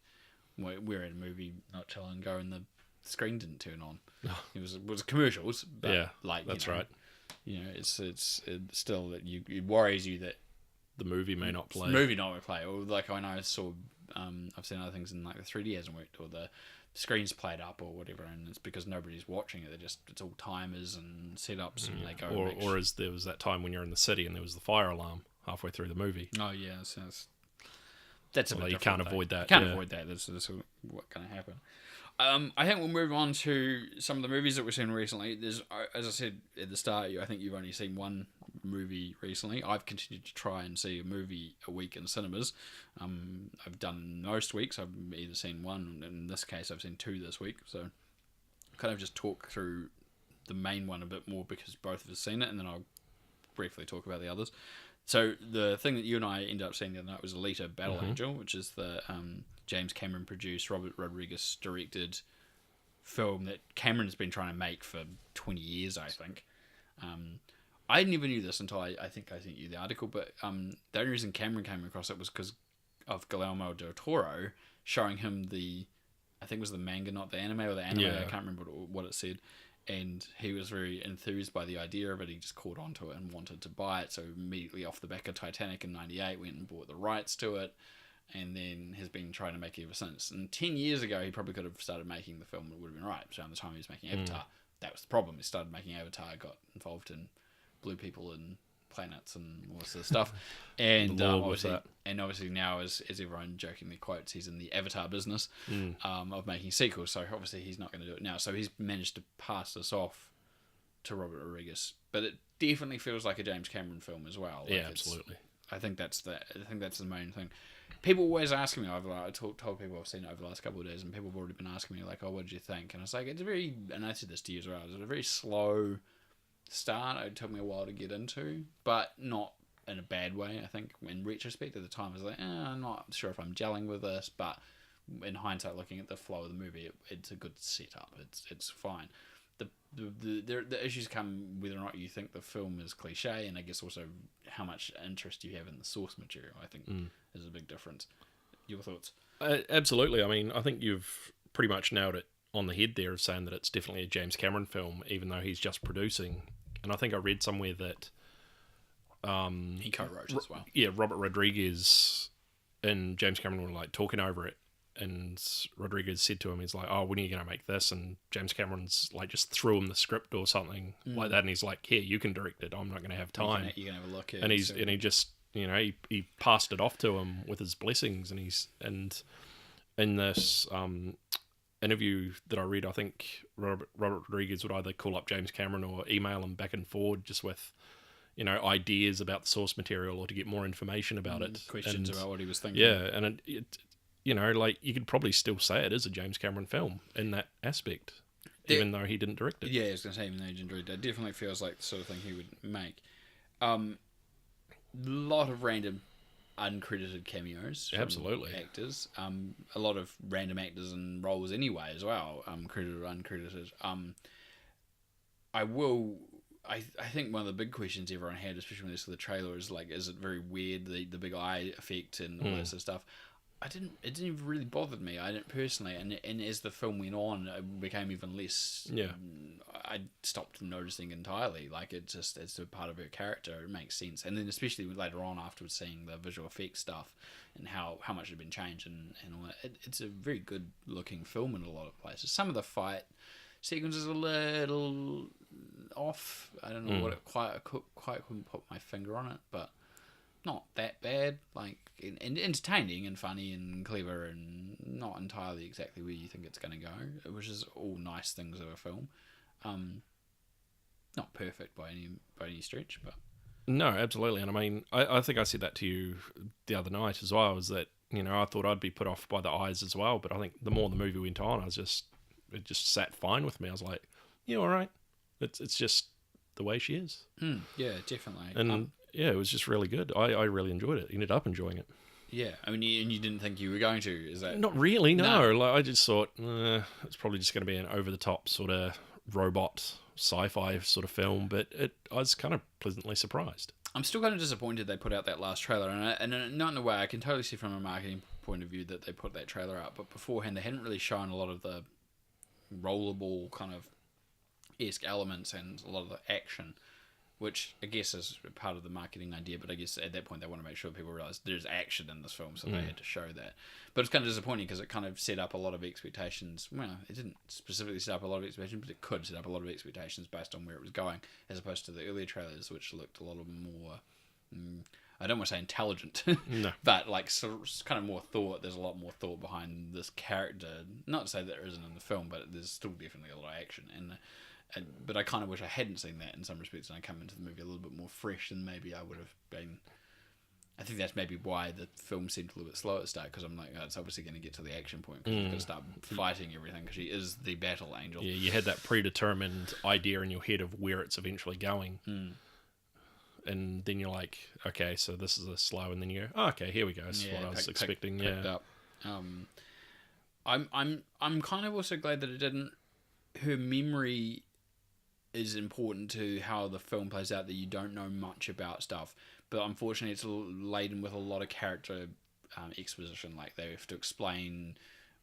Speaker 1: we're in a movie not too long ago and the screen didn't turn on. It was commercials, but
Speaker 2: yeah, like that's right.
Speaker 1: You know, it's still that it worries you that
Speaker 2: the movie may not play.
Speaker 1: Or like I know I saw I've seen other things in like the 3D hasn't worked, or the screen's played up or whatever, and it's because nobody's watching it. It's all timers and setups, and they go.
Speaker 2: Or as there was that time when you're in the city and there was the fire alarm halfway through the movie.
Speaker 1: Oh yeah, that's a bit
Speaker 2: you can't avoid that.
Speaker 1: Can't avoid that. That's what's going to happen. I think we'll move on to some of the movies that we've seen recently. There's, as I said at the start, I think you've only seen one movie recently. I've continued to try and see a movie a week in cinemas. I've done most weeks. I've either seen one, in this case I've seen two this week. So kind of just talk through the main one a bit more because both of us seen it, and then I'll briefly talk about the others. So the thing that you and I ended up seeing the other night was Alita Battle Angel, which is the James Cameron produced, Robert Rodriguez directed film that Cameron's been trying to make for 20 years, I think. I never knew this until I think I sent you the article, but the only reason Cameron came across it was because of Guillermo del Toro showing him I think it was the manga, not the anime, or the anime, I can't remember what it said, and he was very enthused by the idea of it. He just caught onto it and wanted to buy it, so immediately off the back of Titanic in 98 went and bought the rights to it, and then has been trying to make it ever since. And 10 years ago he probably could have started making the film, it would have been right. So around the time he was making Avatar, that was the problem. He started making Avatar, got involved in blue people and planets and all this sort of stuff, and obviously now, as everyone jokingly quotes, he's in the Avatar business of making sequels. So obviously he's not going to do it now. So he's managed to pass this off to Robert Rodriguez, but it definitely feels like a James Cameron film as well.
Speaker 2: Yeah, absolutely.
Speaker 1: I think that's the main thing. People always ask me, I told people I've seen it over the last couple of days, and people have already been asking me like, "Oh, what did you think?" And it's like, and I said this to you as well, it's a very slow start. It took me a while to get into, but not in a bad way. I think in retrospect at the time I was like, I'm not sure if I'm gelling with this, but in hindsight, looking at the flow of the movie, it's a good setup. It's fine. The issues come whether or not you think the film is cliche, and I guess also how much interest you have in the source material, I think is a big difference. Your thoughts?
Speaker 2: Absolutely. I mean, I think you've pretty much nailed it on the head there of saying that it's definitely a James Cameron film, even though he's just producing. And I think I read somewhere that
Speaker 1: he co-wrote as well.
Speaker 2: Yeah, Robert Rodriguez and James Cameron were like talking over it, and Rodriguez said to him, he's like, "Oh, when are you going to make this?" And James Cameron's like just threw him the script or something like that, and he's like, "Here, you can direct it. I'm not going to have time."
Speaker 1: You can have a look at
Speaker 2: and
Speaker 1: it.
Speaker 2: And he just, he passed it off to him with his blessings, and in this interview that I read, I think Robert Rodriguez would either call up James Cameron or email him back and forward just with, ideas about the source material or to get more information about it.
Speaker 1: Questions about what he was thinking.
Speaker 2: Yeah, and it like you could probably still say it is a James Cameron film in that aspect, even though he didn't direct it.
Speaker 1: Yeah, I was going to say, even though he didn't direct it, it definitely feels like the sort of thing he would make. Lot of random uncredited cameos from actors, a lot of random actors and roles anyway as well, credited or uncredited. I think one of the big questions everyone had, especially when they saw the trailer, is like, is it very weird, the big eye effect and all that sort of stuff. It didn't even really bother me, I didn't personally, and as the film went on, it became even less. I stopped noticing entirely. Like, it's a part of her character. It makes sense, and then especially later on, afterwards, seeing the visual effects stuff and how much had been changed and all that. It's a very good looking film in a lot of places. Some of the fight sequences are a little off. I don't know what it quite couldn't put my finger on it, but not that bad. Like, and entertaining and funny and clever and not entirely exactly where you think it's going to go, which is all nice things of a film. Not perfect by any stretch, but
Speaker 2: no, absolutely. And I mean, I think I said that to you the other night as well, is that, I thought I'd be put off by the eyes as well, but I think the more the movie went on, it just sat fine with me. I was like, all right, it's just the way she is.
Speaker 1: Yeah, definitely.
Speaker 2: And yeah, it was just really good. I really enjoyed it. Ended up enjoying it.
Speaker 1: Yeah, I mean, and you didn't think you were going to? Is that
Speaker 2: not really? No. Like, I just thought it's probably just going to be an over the top sort of robot sci-fi sort of film, but I was kind of pleasantly surprised.
Speaker 1: I'm still kind of disappointed they put out that last trailer, and not in a way, I can totally see from a marketing point of view that they put that trailer out, but beforehand they hadn't really shown a lot of the rollerball kind of esque elements and a lot of the action, which I guess is part of the marketing idea, but I guess at that point they want to make sure people realise there's action in this film, so they had to show that. But it's kind of disappointing because it kind of set up a lot of expectations. Well, it didn't specifically set up a lot of expectations, but it could set up a lot of expectations based on where it was going, as opposed to the earlier trailers, which looked a lot more, I don't want to say intelligent,
Speaker 2: no.
Speaker 1: but like sort of kind of more thought. There's a lot more thought behind this character. Not to say there isn't in the film, but there's still definitely a lot of action. But I kind of wish I hadn't seen that in some respects, and I come into the movie a little bit more fresh than maybe I would have been I think that's maybe why the film seemed a little bit slow at the start, because I'm like, oh, it's obviously going to get to the action point, because you're going to start fighting everything, because she is the Battle Angel.
Speaker 2: Yeah, you had that predetermined idea in your head of where it's eventually going. And then you're like, okay, so this is a slow, and then you go, oh, okay, here we go. That's what I was expecting.
Speaker 1: Picked up. I'm kind of also glad that it didn't. Her memory is important to how the film plays out, that you don't know much about stuff, but unfortunately it's laden with a lot of character exposition. Like, they have to explain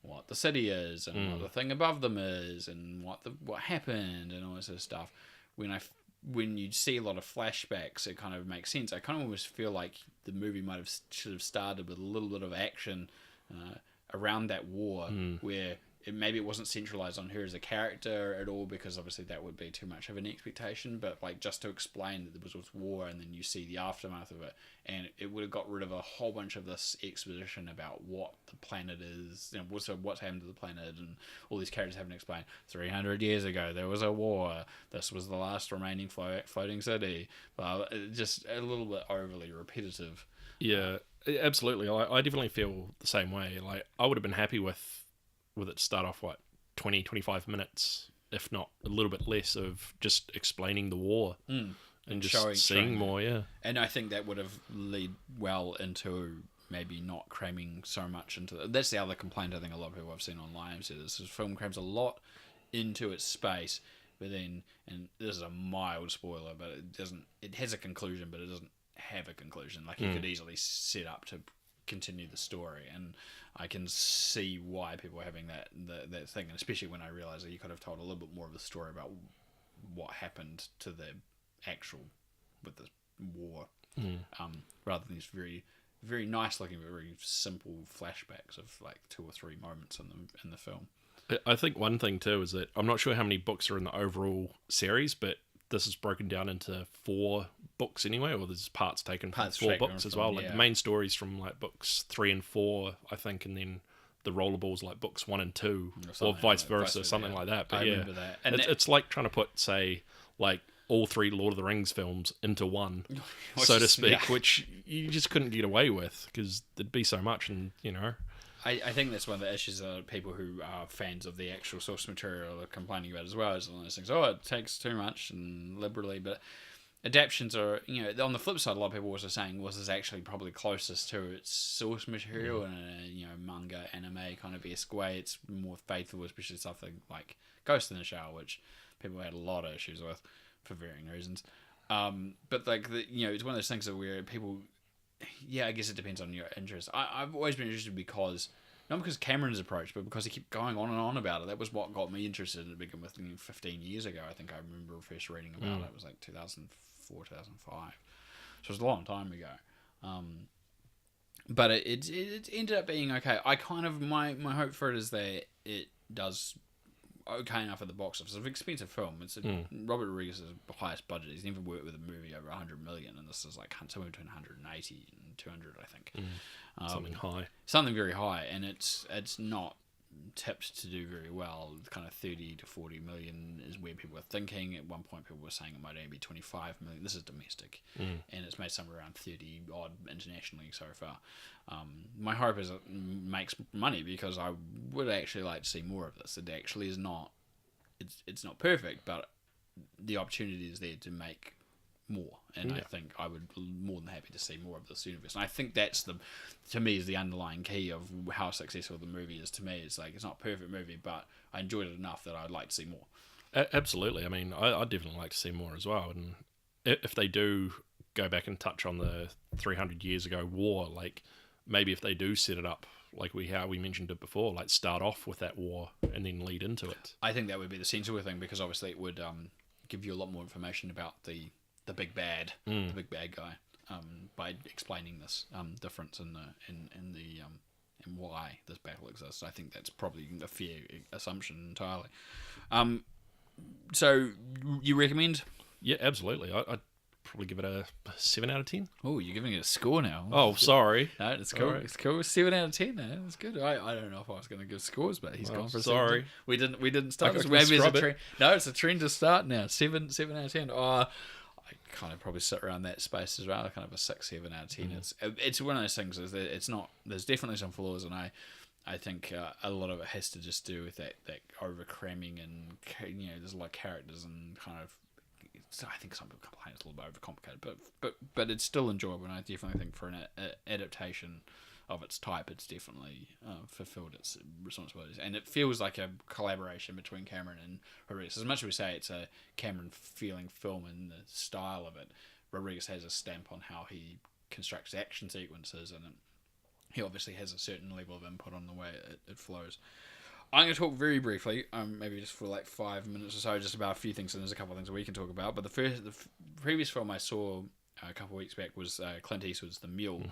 Speaker 1: what the city is, and what the thing above them is, and what happened, and all this sort of stuff. When you see a lot of flashbacks, it kind of makes sense. I kind of almost feel like the movie should have started with a little bit of action around that war, where maybe it wasn't centralized on her as a character at all, because obviously that would be too much of an expectation, but like just to explain that there was this war, and then you see the aftermath of it, and it would have got rid of a whole bunch of this exposition about what the planet is, what's happened to the planet, and all these characters having to explain 300 years ago there was a war, this was the last remaining floating city, just a little bit overly repetitive.
Speaker 2: Yeah, absolutely. I definitely feel the same way. Like, I would have been happy with it to start off, 20-25 minutes, if not a little bit less, of just explaining the war and just seeing more. Yeah,
Speaker 1: and I think that would have led well into maybe not cramming so much into that's the other complaint I think a lot of people I've seen online have said, this film crams a lot into its space, but then, and this is a mild spoiler, but it has a conclusion, but it doesn't have a conclusion. Like, you could easily set up to continue the story, and I can see why people are having that thing, and especially when I realised that you could have told a little bit more of the story about what happened to the actual with the war, rather than these very, very nice looking, very simple flashbacks of like 2 or 3 moments in the film.
Speaker 2: I think one thing too is that I'm not sure how many books are in the overall series, but this is broken down into 4 books anyway, or there's parts taken from 4 books as well. Like, the main stories from like books 3 and 4, I think, and then the rollerballs like books 1 and 2, or vice versa, something like that. But
Speaker 1: I remember that. And
Speaker 2: it's like trying to put, say, like all 3 Lord of the Rings films into one, so to speak, which you just couldn't get away with, because there'd be so much, and
Speaker 1: I think that's one of the issues that people who are fans of the actual source material are complaining about as well, is one of those things, it takes too much and liberally, but adaptions are, on the flip side, a lot of people were also saying, this is actually probably closest to its source material in a, manga, anime kind of esque way. It's more faithful, especially something like Ghost in the Shell, which people had a lot of issues with for varying reasons. But like, it's one of those things that where people, I guess it depends on your interest. I've always been interested because, not because Cameron's approach, but because he kept going on and on about it. That was what got me interested to begin with 15 years ago. I think I remember first reading about it. It was like 2004, 2005. So it was a long time ago. But it ended up being okay. I kind of, my hope for it is that it does okay enough at the box office. It's an expensive film. It's Robert Rodriguez's highest budget. He's never worked with a movie over 100 million, and this is like somewhere between 180 and 200, I think. Something very high, and it's not tipped to do very well. Kind of 30 to 40 million is where people are thinking. At one point, people were saying it might only be 25 million. This is domestic, and it's made somewhere around 30 odd internationally so far. My hope is it makes money, because I would actually like to see more of this. It actually is not. It's not perfect, but the opportunity is there to make more, and I think I would be more than happy to see more of this universe. And I think that's to me is the underlying key of how successful the movie is. To me, it's like, it's not a perfect movie, but I enjoyed it enough that I'd like to see more.
Speaker 2: Absolutely. I mean, I'd definitely like to see more as well. And if they do go back and touch on the 300 years ago war, like maybe if they do set it up like how we mentioned it before, like start off with that war and then lead into it.
Speaker 1: I think that would be the sensible thing, because obviously it would give you a lot more information about the big bad, the big bad guy, by explaining this difference in why this battle exists. I think that's probably a fair assumption entirely. So you recommend?
Speaker 2: Yeah, absolutely. I'd probably give it a 7 out of 10.
Speaker 1: Oh, you're giving it a score now.
Speaker 2: Oh, sorry.
Speaker 1: No, it's cool. Right. It's cool. 7 out of 10. That's good. I don't know if I was going to give scores, but he's gone for a 7. We didn't start this. Maybe it's a trend. No, it's a trend to start now. 7 out of 10. kind of probably sit around that space as well, kind of a 6, 7 out of 10. It's one of those things is that it's not. There's definitely some flaws, and I think a lot of it has to just do with that over cramming, and there's a lot of characters and kind of. So I think some people complain it's a little bit overcomplicated, but it's still enjoyable, and I definitely think for an adaptation of its type, it's definitely fulfilled its responsibilities, and it feels like a collaboration between Cameron and Rodriguez. As much as we say it's a Cameron feeling film and the style of it, Rodriguez has a stamp on how he constructs action sequences, and he obviously has a certain level of input on the way it flows. I'm going to talk very briefly, maybe just for like 5 minutes or so, just about a few things, and there's a couple of things we can talk about. But the previous film I saw a couple of weeks back was Clint Eastwood's The Mule,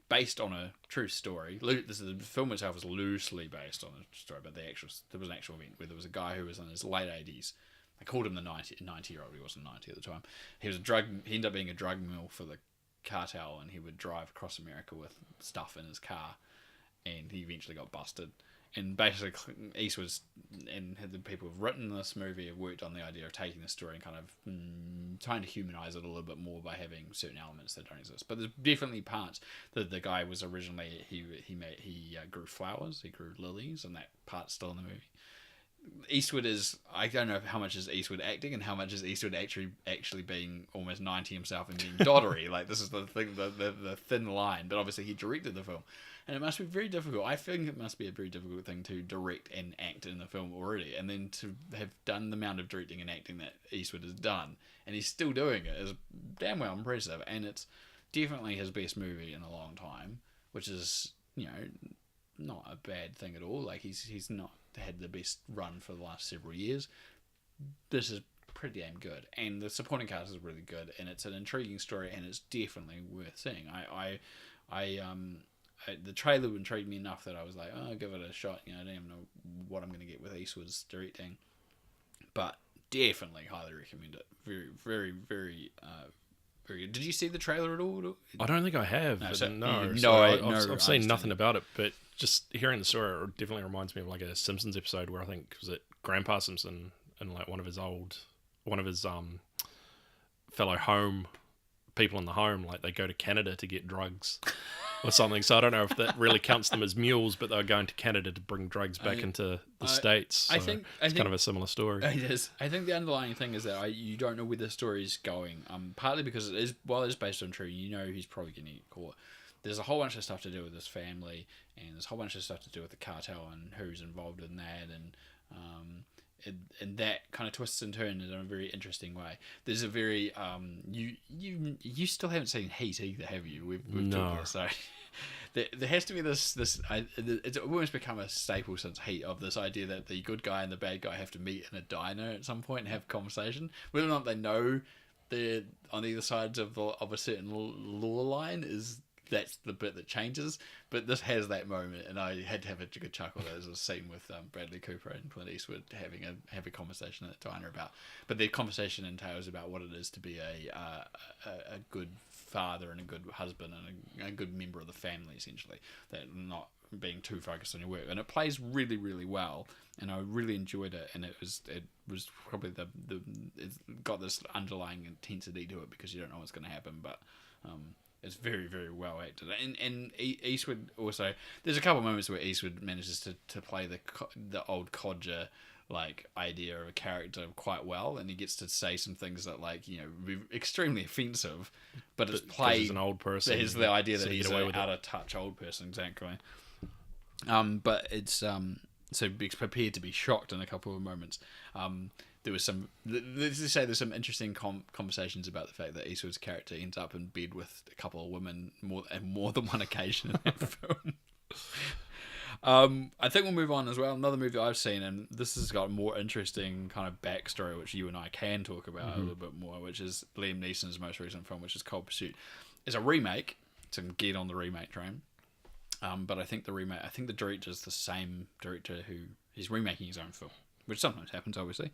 Speaker 1: based on a true story. The film itself was loosely based on a story, but there was an actual event where there was a guy who was in his late 80s. I called him the 90-year-old. He wasn't 90 at the time. He ended up being a drug mule for the cartel, and he would drive across America with stuff in his car, and he eventually got busted. And basically, Eastwood and the people who've written this movie have worked on the idea of taking the story and kind of trying to humanize it a little bit more by having certain elements that don't exist. But there's definitely parts that the guy was originally he grew flowers, he grew lilies, and that part's still in the movie. Eastwood is, I don't know how much is Eastwood acting and how much is Eastwood actually being almost 90 himself and being doddery. Like, this is the thing, the thin line. But obviously he directed the film, and it must be very difficult. I think it must be a very difficult thing to direct and act in the film already, and then to have done the amount of directing and acting that Eastwood has done, and he's still doing it, is damn well impressive. And it's definitely his best movie in a long time, which is, not a bad thing at all. Like, he's not had the best run for the last several years. This is pretty damn good, and the supporting cast is really good, and it's an intriguing story, and it's definitely worth seeing. The trailer intrigued me enough that I was like, oh, I'll give it a shot. I don't even know what I'm going to get with Eastwood's directing, but definitely highly recommend it. Very, very, very, very good. Did you see the trailer at all?
Speaker 2: I don't think I have.
Speaker 1: No,
Speaker 2: I've seen nothing about it, but just hearing the story, it definitely reminds me of like a Simpsons episode where I think, was it Grandpa Simpson and like one of his fellow home people in the home, like they go to Canada to get drugs or something. So I don't know if that really counts them as mules, but they're going to Canada to bring drugs back into the States. So I think it's kind of a similar story.
Speaker 1: It is. I think the underlying thing is that you don't know where the story is going. Partly because while it's based on true, he's probably going to get caught. There's a whole bunch of stuff to do with his family, and there's a whole bunch of stuff to do with the cartel and who's involved in that, and that kind of twists and turns in a very interesting way. There's a very you still haven't seen Heat either, have you? We've
Speaker 2: no.
Speaker 1: So there has to be this it's almost become a staple since Heat of this idea that the good guy and the bad guy have to meet in a diner at some point and have a conversation, whether or not they know they're on either sides of a certain law line is. That's the bit that changes, but this has that moment, and I had to have a good chuckle. There's a scene with Bradley Cooper and Clint Eastwood having a conversation at the diner but the conversation entails about what it is to be a good father and a good husband and a good member of the family, essentially. That not being too focused on your work, and it plays really, really well, and I really enjoyed it. And it was probably it's got this underlying intensity to it because you don't know what's going to happen, but. It's very, very well acted, and Eastwood also. There's a couple of moments where Eastwood manages to play the old codger like idea of a character quite well, and he gets to say some things that be extremely offensive, but it's played.
Speaker 2: He's an old person.
Speaker 1: There's the idea that he's an out of touch old person, exactly. But it's so be prepared to be shocked in a couple of moments. There was some. Let's just say there's some interesting conversations about the fact that Eastwood's character ends up in bed with a couple of women more than one occasion in that film. I think we'll move on as well. Another movie I've seen, and this has got a more interesting kind of backstory, which you and I can talk about a little bit more, which is Liam Neeson's most recent film, which is Cold Pursuit. It's a remake, to get on the remake train. But I think the director is the same director who is remaking his own film, which sometimes happens, obviously.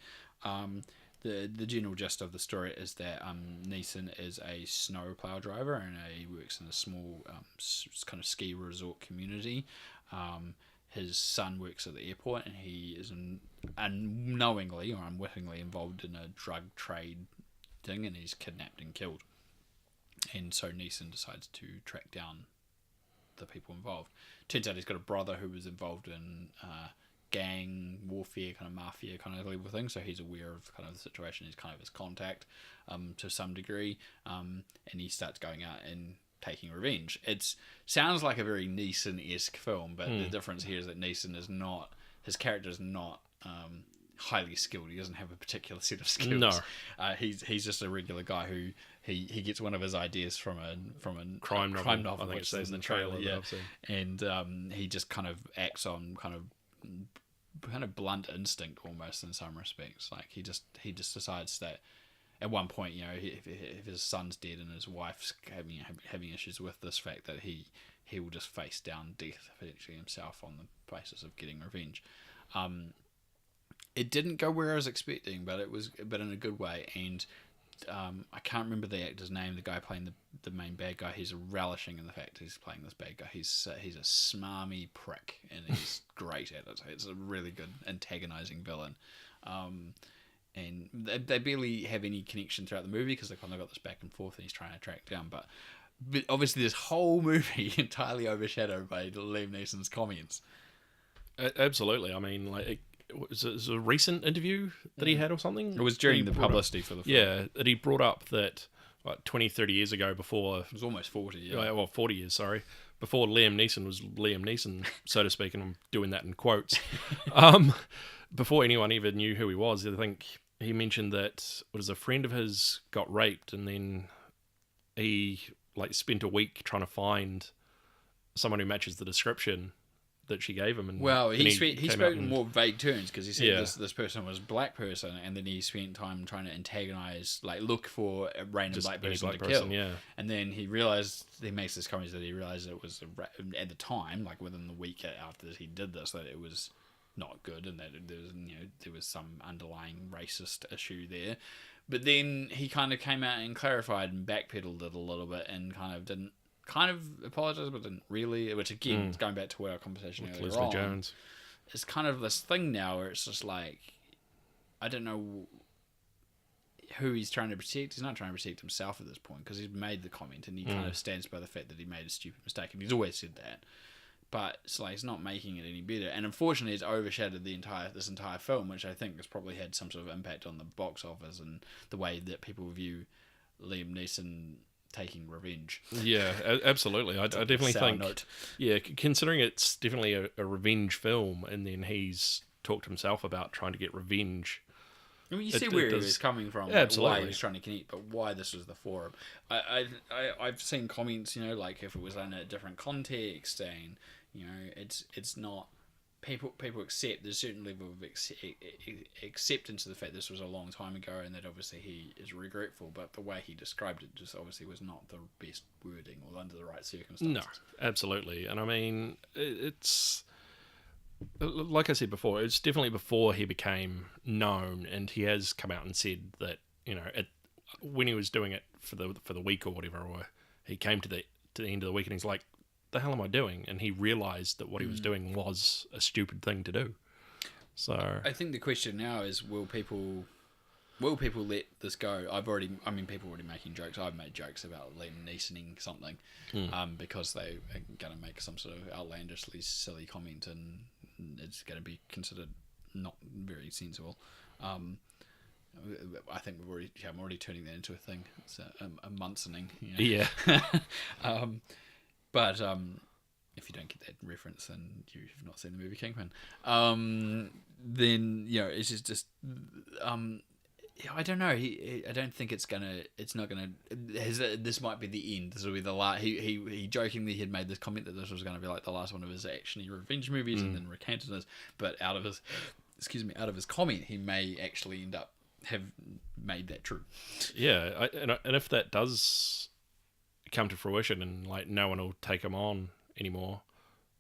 Speaker 1: The general gist of the story is that Neeson is a snowplow driver, and he works in a small kind of ski resort community. His son works at the airport, and he is unknowingly or unwittingly involved in a drug trade thing, and he's kidnapped and killed. And so Neeson decides to track down the people involved. Turns out he's got a brother who was involved in gang warfare, kind of mafia kind of level thing, so he's aware of kind of the situation. He's kind of his contact to some degree, and he starts going out and taking revenge. It sounds like a very Neeson-esque film, but the difference here is that Neeson is not, his character is not highly skilled. He doesn't have a particular set of skills.
Speaker 2: No.
Speaker 1: He's just a regular guy who he gets one of his ideas from a
Speaker 2: crime novel. I think
Speaker 1: which
Speaker 2: it says
Speaker 1: is
Speaker 2: in the trailer. Yeah,
Speaker 1: and he just kind of acts on kind of blunt instinct almost in some respects. Like he just decides that at one point, you know, if his son's dead and his wife's having issues with this fact, that he will just face down death potentially himself on the basis of getting revenge. It didn't go where I was expecting, but in a good way. And I can't remember the actor's name. The guy playing the main bad guy. He's relishing in the fact he's playing this bad guy. He's a smarmy prick, and he's great at it. It's a really good antagonizing villain. And they barely have any connection throughout the movie because they've kind of got this back and forth, and he's trying to track down. But obviously, this whole movie entirely overshadowed by Liam Neeson's comments.
Speaker 2: Absolutely. I mean, like, was it a recent interview that he had or something?
Speaker 1: It was during the publicity for the film.
Speaker 2: Yeah, that he brought up that 20, 30 years ago, before...
Speaker 1: It was almost 40, yeah.
Speaker 2: Well, 40 years, sorry. Before Liam Neeson was Liam Neeson, so to speak, and I'm doing that in quotes. Before anyone even knew who he was, I think he mentioned that a friend of his got raped, and then he spent a week trying to find someone who matches the description that she gave him. And
Speaker 1: he spoke in more vague terms, because he said this person was a black person, and then he spent time trying to antagonize, look for a random black person to kill.
Speaker 2: Yeah.
Speaker 1: And then he makes this comment that he realized that it was at the time, within the week after he did this, that it was not good, and that there was some underlying racist issue there. But then he kind of came out and clarified and backpedaled it a little bit, and kind of apologized, but didn't really. Which again, going back to our conversation
Speaker 2: with
Speaker 1: earlier
Speaker 2: Leslie
Speaker 1: on,
Speaker 2: Jones,
Speaker 1: it's kind of this thing now where it's just I don't know who he's trying to protect. He's not trying to protect himself at this point, because he's made the comment, and he kind of stands by the fact that he made a stupid mistake, and he's always said that. But it's not making it any better, and unfortunately, it's overshadowed this entire film, which I think has probably had some sort of impact on the box office and the way that people view Liam Neeson taking revenge.
Speaker 2: Yeah, absolutely. I definitely think, considering it's definitely a revenge film, and then he's talked himself about trying to get revenge.
Speaker 1: I mean, you see where he was coming from, why he was trying to connect, but why this was the forum. I've seen comments, if it was in a different context, and it's not. People accept, there's a certain level of acceptance of the fact this was a long time ago, and that obviously he is regretful, but the way he described it just obviously was not the best wording or under the right circumstances.
Speaker 2: No, absolutely. And I mean, it's like I said before, it's definitely before he became known, and he has come out and said that, when he was doing it for the week or whatever, or he came to the end of the week and he's like, the hell am I doing? And he realised that what he was doing was a stupid thing to do. So
Speaker 1: I think the question now is, will people let this go? People are already making jokes. I've made jokes about Liam Neesoning something, because they are going to make some sort of outlandishly silly comment, and it's going to be considered not very sensible. I think I'm already turning that into a thing. It's a Munsoning.
Speaker 2: Yeah.
Speaker 1: But if you don't get that reference, then you've not seen the movie Kingpin. Then it's just I don't know. I don't think it's not gonna. This might be the end. This will be the last. He jokingly had made this comment that this was going to be the last one of his actiony revenge movies, and then recanted this. But out of his comment, he may actually end up have made that true.
Speaker 2: Yeah, and if that does come to fruition, and no one will take him on anymore,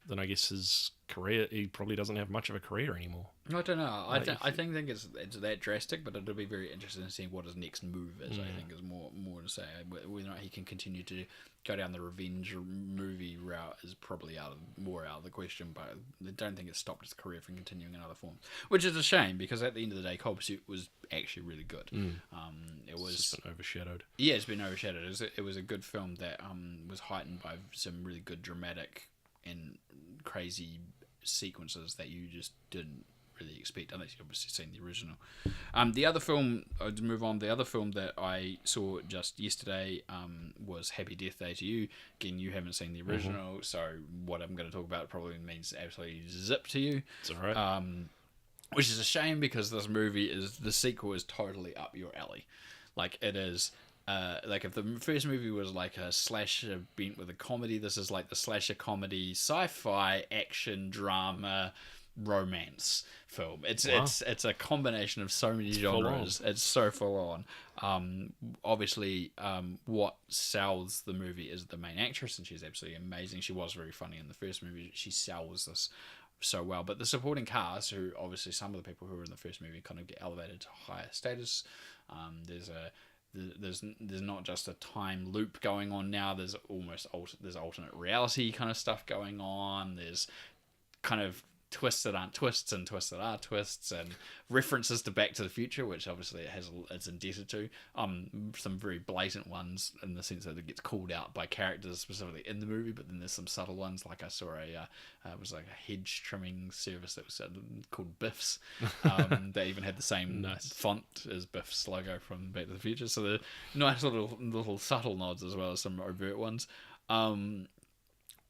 Speaker 2: then I guess his career, he probably doesn't have much of a career anymore.
Speaker 1: I don't know.
Speaker 2: Like,
Speaker 1: I think it's that drastic, but it'll be very interesting to see what his next move is. I think is more to say whether or not he can continue to go down the revenge movie route is probably more out of the question. But I don't think it stopped his career from continuing in other forms, which is a shame because at the end of the day, Cold Pursuit was actually really good. It was
Speaker 2: just been overshadowed.
Speaker 1: Yeah, it's been overshadowed. It was a good film that was heightened by some really good dramatic and crazy sequences that you just didn't really expect unless you've obviously seen the original. The other film, to move on, the other film that I saw just yesterday was Happy Death Day to You. Again, you haven't seen the original, so what I'm going to talk about probably means absolutely zip to you.
Speaker 2: It's alright.
Speaker 1: Which is a shame because this movie the sequel is totally up your alley. Like it is. Like if the first movie was like a slasher bent with a comedy, this is like the slasher comedy, sci-fi, action, drama, romance film. It's a combination of so many genres. It's so full on. Obviously, what sells the movie is the main actress, and she's absolutely amazing. She was very funny in the first movie. She sells this so well, but the supporting cast, who obviously some of the people who were in the first movie kind of get elevated to higher status. There's not just a time loop going on now. There's alternate reality kind of stuff going on. There's kind of twists that aren't twists and twists that are twists, and references to Back to the Future, which obviously it's indebted to. Some very blatant ones in the sense that it gets called out by characters specifically in the movie, but then there's some subtle ones. Like I saw it was like a hedge trimming service that was called Biff's. They even had the same font as Biff's logo from Back to the Future. So the nice little subtle nods as well as some overt ones.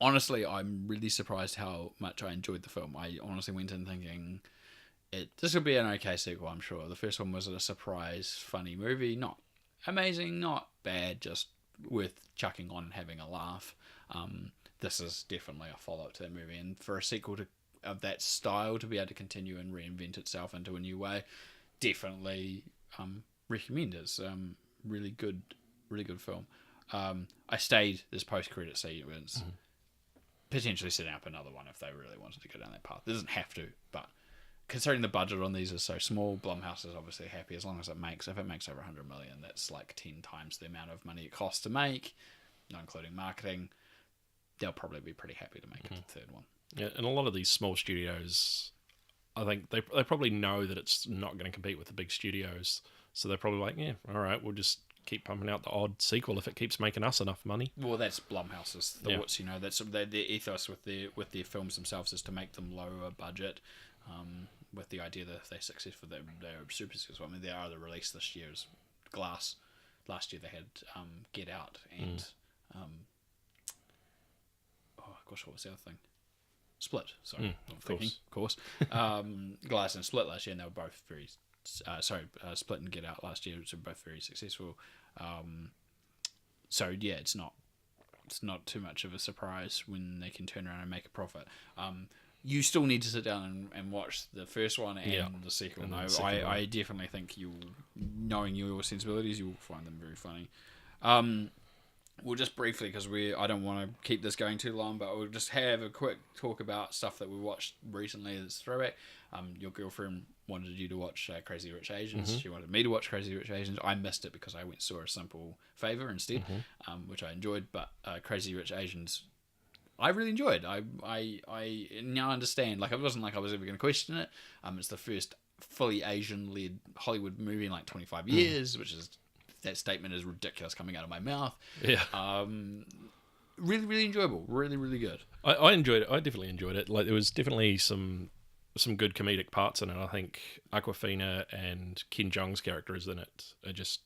Speaker 1: Honestly, I'm really surprised how much I enjoyed the film. I honestly went in thinking this will be an okay sequel, I'm sure. The first one was a surprise, funny movie. Not amazing, not bad, just worth chucking on and having a laugh. This is definitely a follow-up to that movie. And for a sequel of that style to be able to continue and reinvent itself into a new way, definitely recommend it. It's really good film. I stayed this post-credit sequence. Potentially setting up another one if they really wanted to go down that path. It doesn't have to, but considering the budget on these is so small, Blumhouse is obviously happy as long as if it makes over 100 million, that's like 10 times the amount of money it costs to make, not including marketing. They'll probably be pretty happy to make it the third one.
Speaker 2: Yeah, and a lot of these small studios, I think they probably know that it's not going to compete with the big studios, so they're probably like, yeah, all right, we'll just keep pumping out the odd sequel if it keeps making us enough money.
Speaker 1: Well, that's Blumhouse's thoughts. Yeah. That's their ethos with their films themselves is to make them lower budget, with the idea that if they're successful, they're super successful. I mean, they either released this year's Glass. Last year they had Get Out and oh gosh, what was the other thing? Split. Sorry, of course. Glass and Split last year, and they were both very. Split and Get Out last year, which were both very successful. So yeah, it's not too much of a surprise when they can turn around and make a profit. You still need to sit down and watch the first one and the second one. I definitely think knowing your sensibilities, you will find them very funny. We'll just briefly, because I don't want to keep this going too long, but we'll just have a quick talk about stuff that we watched recently that's throwback. Your girlfriend wanted you to watch Crazy Rich Asians. She wanted me to watch Crazy Rich Asians. I missed it because I went and saw A Simple Favor instead, which I enjoyed. But Crazy Rich Asians, I really enjoyed. I now understand. Like, it wasn't like I was ever going to question it. It's the first fully Asian-led Hollywood movie in like 25 years, which is... That statement is ridiculous coming out of my mouth. Yeah. Really, really enjoyable. Really, really good.
Speaker 2: I enjoyed it. I definitely enjoyed it. Like, there was definitely some good comedic parts in it. I think Awkwafina and Ken Jeong's characters in it are just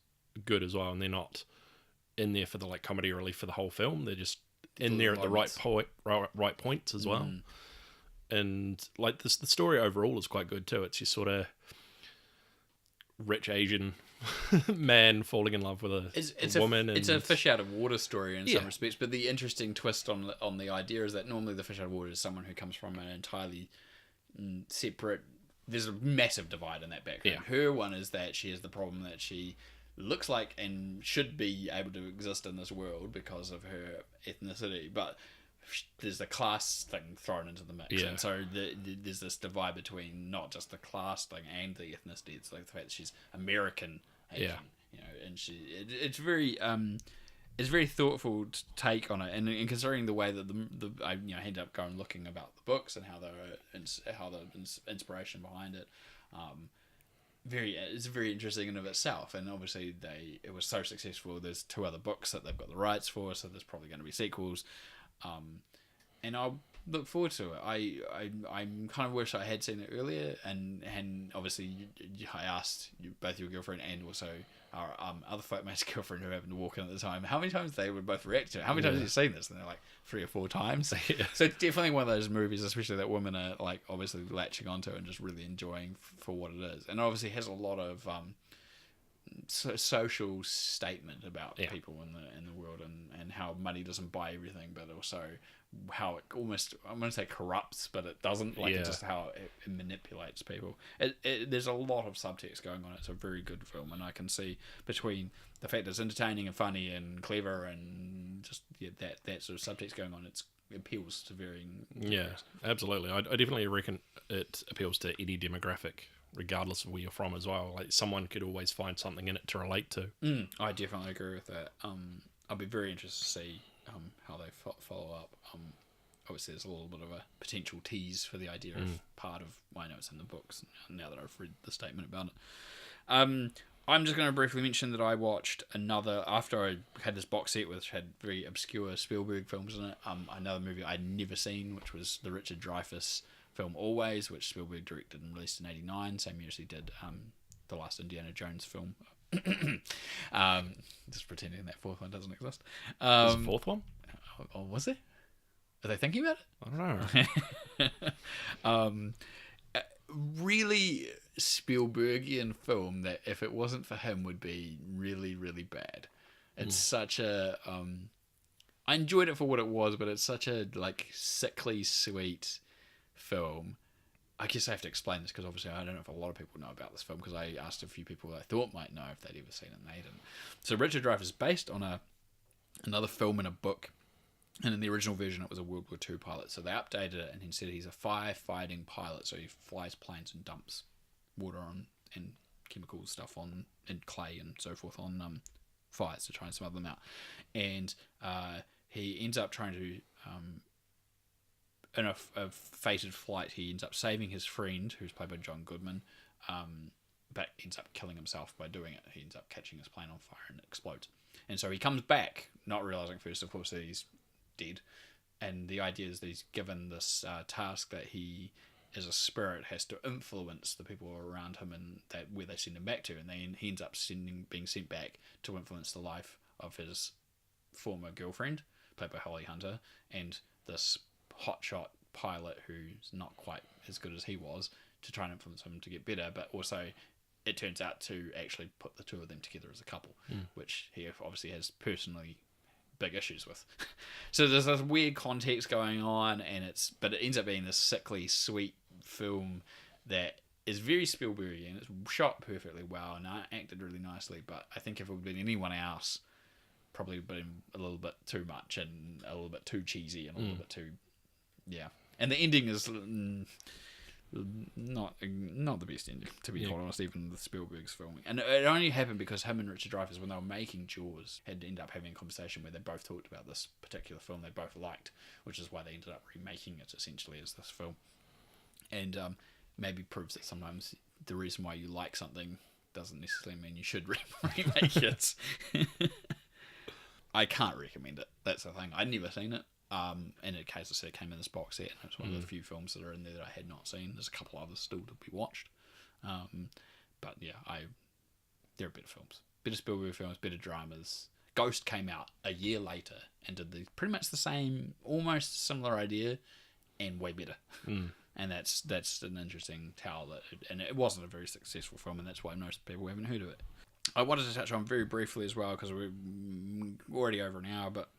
Speaker 2: good as well, and they're not in there for the like comedy relief for the whole film. They're just in there at the right points as well. And like the story overall is quite good too. It's your sort of rich Asian man falling in love with a woman.
Speaker 1: It's a fish out of water story in some respects, but the interesting twist on the idea is that normally the fish out of water is someone who comes from an entirely separate... There's a massive divide in that background. Yeah. Her one is that she has the problem that she looks like and should be able to exist in this world because of her ethnicity, but there's the class thing thrown into the mix, and so there's this divide between not just the class thing and the ethnicity. It's like the fact that she's American Asian, and it's very thoughtful take on it, and considering the way that I ended up going looking about the books and how the inspiration behind it. It's very interesting in of itself, and obviously it was so successful. There's 2 other books that they've got the rights for, so there's probably going to be sequels, and I'll look forward to it. I kind of wish I had seen it earlier, and obviously I asked both your girlfriend and also our other flatmate's girlfriend who happened to walk in at the time how many times they would both react to it. How many times have you seen this? And they're like 3 or 4 times. So it's definitely one of those movies, especially that women are like obviously latching onto and just really enjoying for what it is, and obviously has a lot of social statement about people in the world, and how money doesn't buy everything, but also how it almost, I'm going to say corrupts, but it doesn't, it's just how it manipulates people. There's a lot of subtext going on. It's a very good film, and I can see between the fact that it's entertaining and funny and clever and just that sort of subtext going on, it appeals to varying degrees.
Speaker 2: Absolutely. I definitely reckon it appeals to any demographic, regardless of where you're from as well. Like, someone could always find something in it to relate to.
Speaker 1: I definitely agree with that. I'll be very interested to see how they follow up. Obviously, there's a little bit of a potential tease for the idea of part of, I know it's in the books now that I've read the statement about it. I'm just going to briefly mention that I watched after I had this box set which had very obscure Spielberg films in it, another movie I'd never seen, which was the Richard Dreyfuss film Always, which Spielberg directed and released in 1989, same year as he did the last Indiana Jones film. Just pretending that 4th one doesn't exist.
Speaker 2: There's a 4th one?
Speaker 1: Oh, was there? Are they thinking about
Speaker 2: it? I don't know.
Speaker 1: Really Spielbergian film that if it wasn't for him would be really, really bad. It's such a... I enjoyed it for what it was, but it's such a sickly sweet film. I guess I have to explain this because obviously I don't know if a lot of people know about this film, because I asked a few people I thought might know if they'd ever seen it, and they didn't. So Richard Dreyfuss is based on another film and a book, and in the original version it was a World War II pilot, so they updated it and instead he's a firefighting pilot, so he flies planes and dumps water on and chemical stuff on and clay and so forth on fires to try and smother them out, and he ends up trying to in a fated flight, he ends up saving his friend, who's played by John Goodman, but ends up killing himself by doing it. He ends up catching his plane on fire and it explodes. And so he comes back, not realizing first, of course, that he's dead. And the idea is that he's given this task that he, as a spirit, has to influence the people around him and that where they send him back to. And then he ends up being sent back to influence the life of his former girlfriend, played by Holly Hunter, and this hotshot pilot who's not quite as good as he was, to try and influence him to get better, but also it turns out to actually put the two of them together as a couple, which he obviously has personally big issues with. So there's this weird context going on, but it ends up being this sickly sweet film that is very Spielbergian. It's shot perfectly well and acted really nicely, but I think if it would have been anyone else, probably been a little bit too much and a little bit too cheesy and a little bit too... Yeah, and the ending is not the best ending, to be honest, even with Spielberg's filming. And it only happened because him and Richard Dreyfuss, when they were making Jaws, had ended up having a conversation where they both talked about this particular film they both liked, which is why they ended up remaking it essentially as this film. And maybe proves that sometimes the reason why you like something doesn't necessarily mean you should remake it. I can't recommend it. That's the thing. I'd never seen it. And in case I said, it came in this box set, and it's one of the few films that are in there that I had not seen. There's a couple others still to be watched. But yeah, there are better films. Better Spielberg films, better dramas. Ghost came out a year later and did pretty much the same, almost similar idea, and way better. And that's an interesting tale. And it wasn't a very successful film, and that's why most people haven't heard of it. I wanted to touch on very briefly as well, because we're already over an hour, but...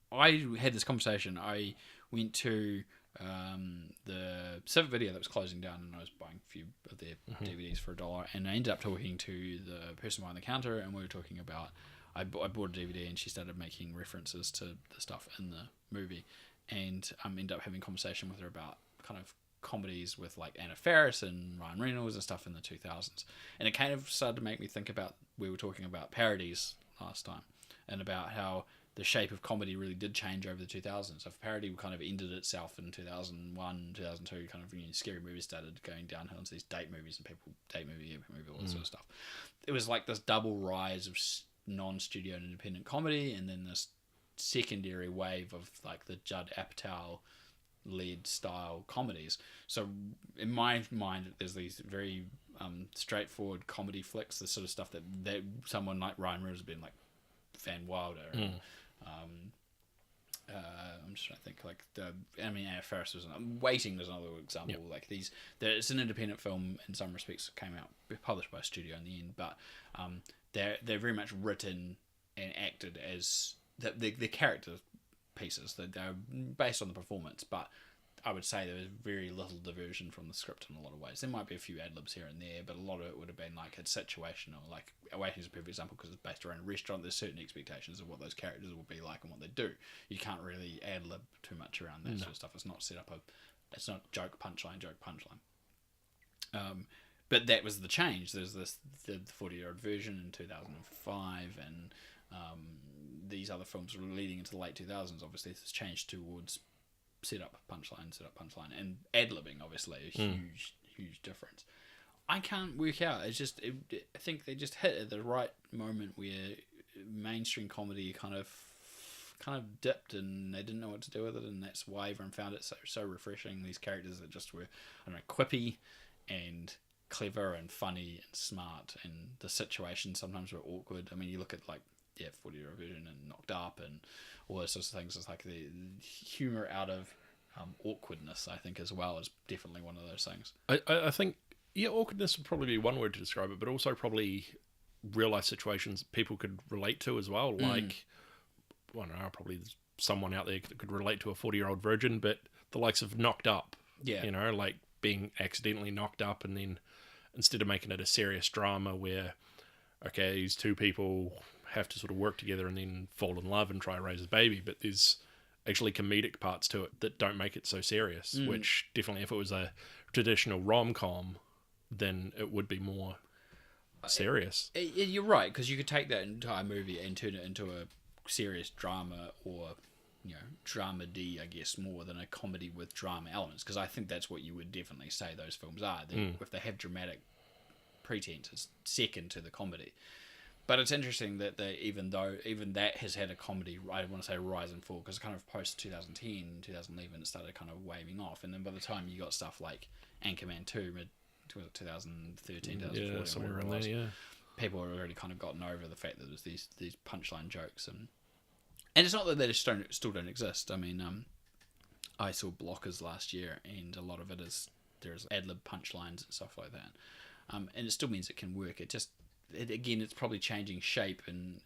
Speaker 1: I had this conversation. I went to the Civic Video that was closing down, and I was buying a few of their DVDs for $1, and I ended up talking to the person behind the counter, and we were talking about, I bought a DVD and she started making references to the stuff in the movie, and ended up having a conversation with her about kind of comedies with like Anna Faris and Ryan Reynolds and stuff in the 2000s, and it kind of started to make me think about, we were talking about parodies last time, and about how the shape of comedy really did change over the 2000s. So parody kind of ended itself in 2001, 2002, kind of, scary movies started going downhill into these date movies, and people, date movie, all that sort of stuff. It was like this double rise of non-studio and independent comedy, and then this secondary wave of like the Judd Apatow led style comedies. So in my mind, there's these very straightforward comedy flicks, the sort of stuff that someone like Ryan Reynolds has been like Van Wilder. I'm just trying to think, like Anna Faris was Waiting was another example. Yep. Like it's an independent film in some respects, came out published by a studio in the end, but they're very much written and acted as the character pieces. They're based on the performance, but I would say there was very little diversion from the script in a lot of ways. There might be a few ad-libs here and there, but a lot of it would have been like it's situational. Like Waiting is a perfect example because it's based around a restaurant. There's certain expectations of what those characters will be like and what they do. You can't really ad-lib too much around that sort of stuff. It's not set up it's not joke punchline. But that was the change. There's the 40-year-old version in 2005, and these other films were leading into the late 2000s. Obviously, this changed towards set up punchline, and ad-libbing, obviously, a huge difference. I can't work out. It's just, I think they just hit at the right moment where mainstream comedy kind of dipped, and they didn't know what to do with it, and that's why everyone found it so refreshing. These characters that just were, I don't know, quippy and clever and funny and smart, and the situations sometimes were awkward. I mean, you look at like 40-year-old version and Knocked Up and all those sorts of things. It's like the humour out of awkwardness, I think, as well, is definitely one of those things.
Speaker 2: I think, awkwardness would probably be one word to describe it, but also probably real life situations people could relate to as well. Like, I don't know, probably someone out there that could relate to a 40-year-old virgin, but the likes of Knocked Up, like being accidentally knocked up, and then instead of making it a serious drama where, okay, these two people have to sort of work together and then fall in love and try to raise a baby, but there's actually comedic parts to it that don't make it so serious, which definitely, if it was a traditional rom-com, then it would be more serious.
Speaker 1: You're right, because you could take that entire movie and turn it into a serious drama, or dramedy, I guess, more than a comedy with drama elements, because I think that's what you would definitely say those films are. If they have dramatic pretense, it's second to the comedy. But it's interesting that even that has had a comedy, I want to say, rise and fall, because kind of post 2010, 2011, it started kind of waving off, and then by the time you got stuff like Anchorman 2, 2013, 2014,
Speaker 2: somewhere
Speaker 1: whatever
Speaker 2: around
Speaker 1: it was,
Speaker 2: there,
Speaker 1: people had already kind of gotten over the fact that there's these punchline jokes, and it's not that they just still don't exist. I mean, I saw Blockers last year, and a lot of it is there's ad-lib punchlines and stuff like that, and it still means it can work. Again, it's probably changing shape, and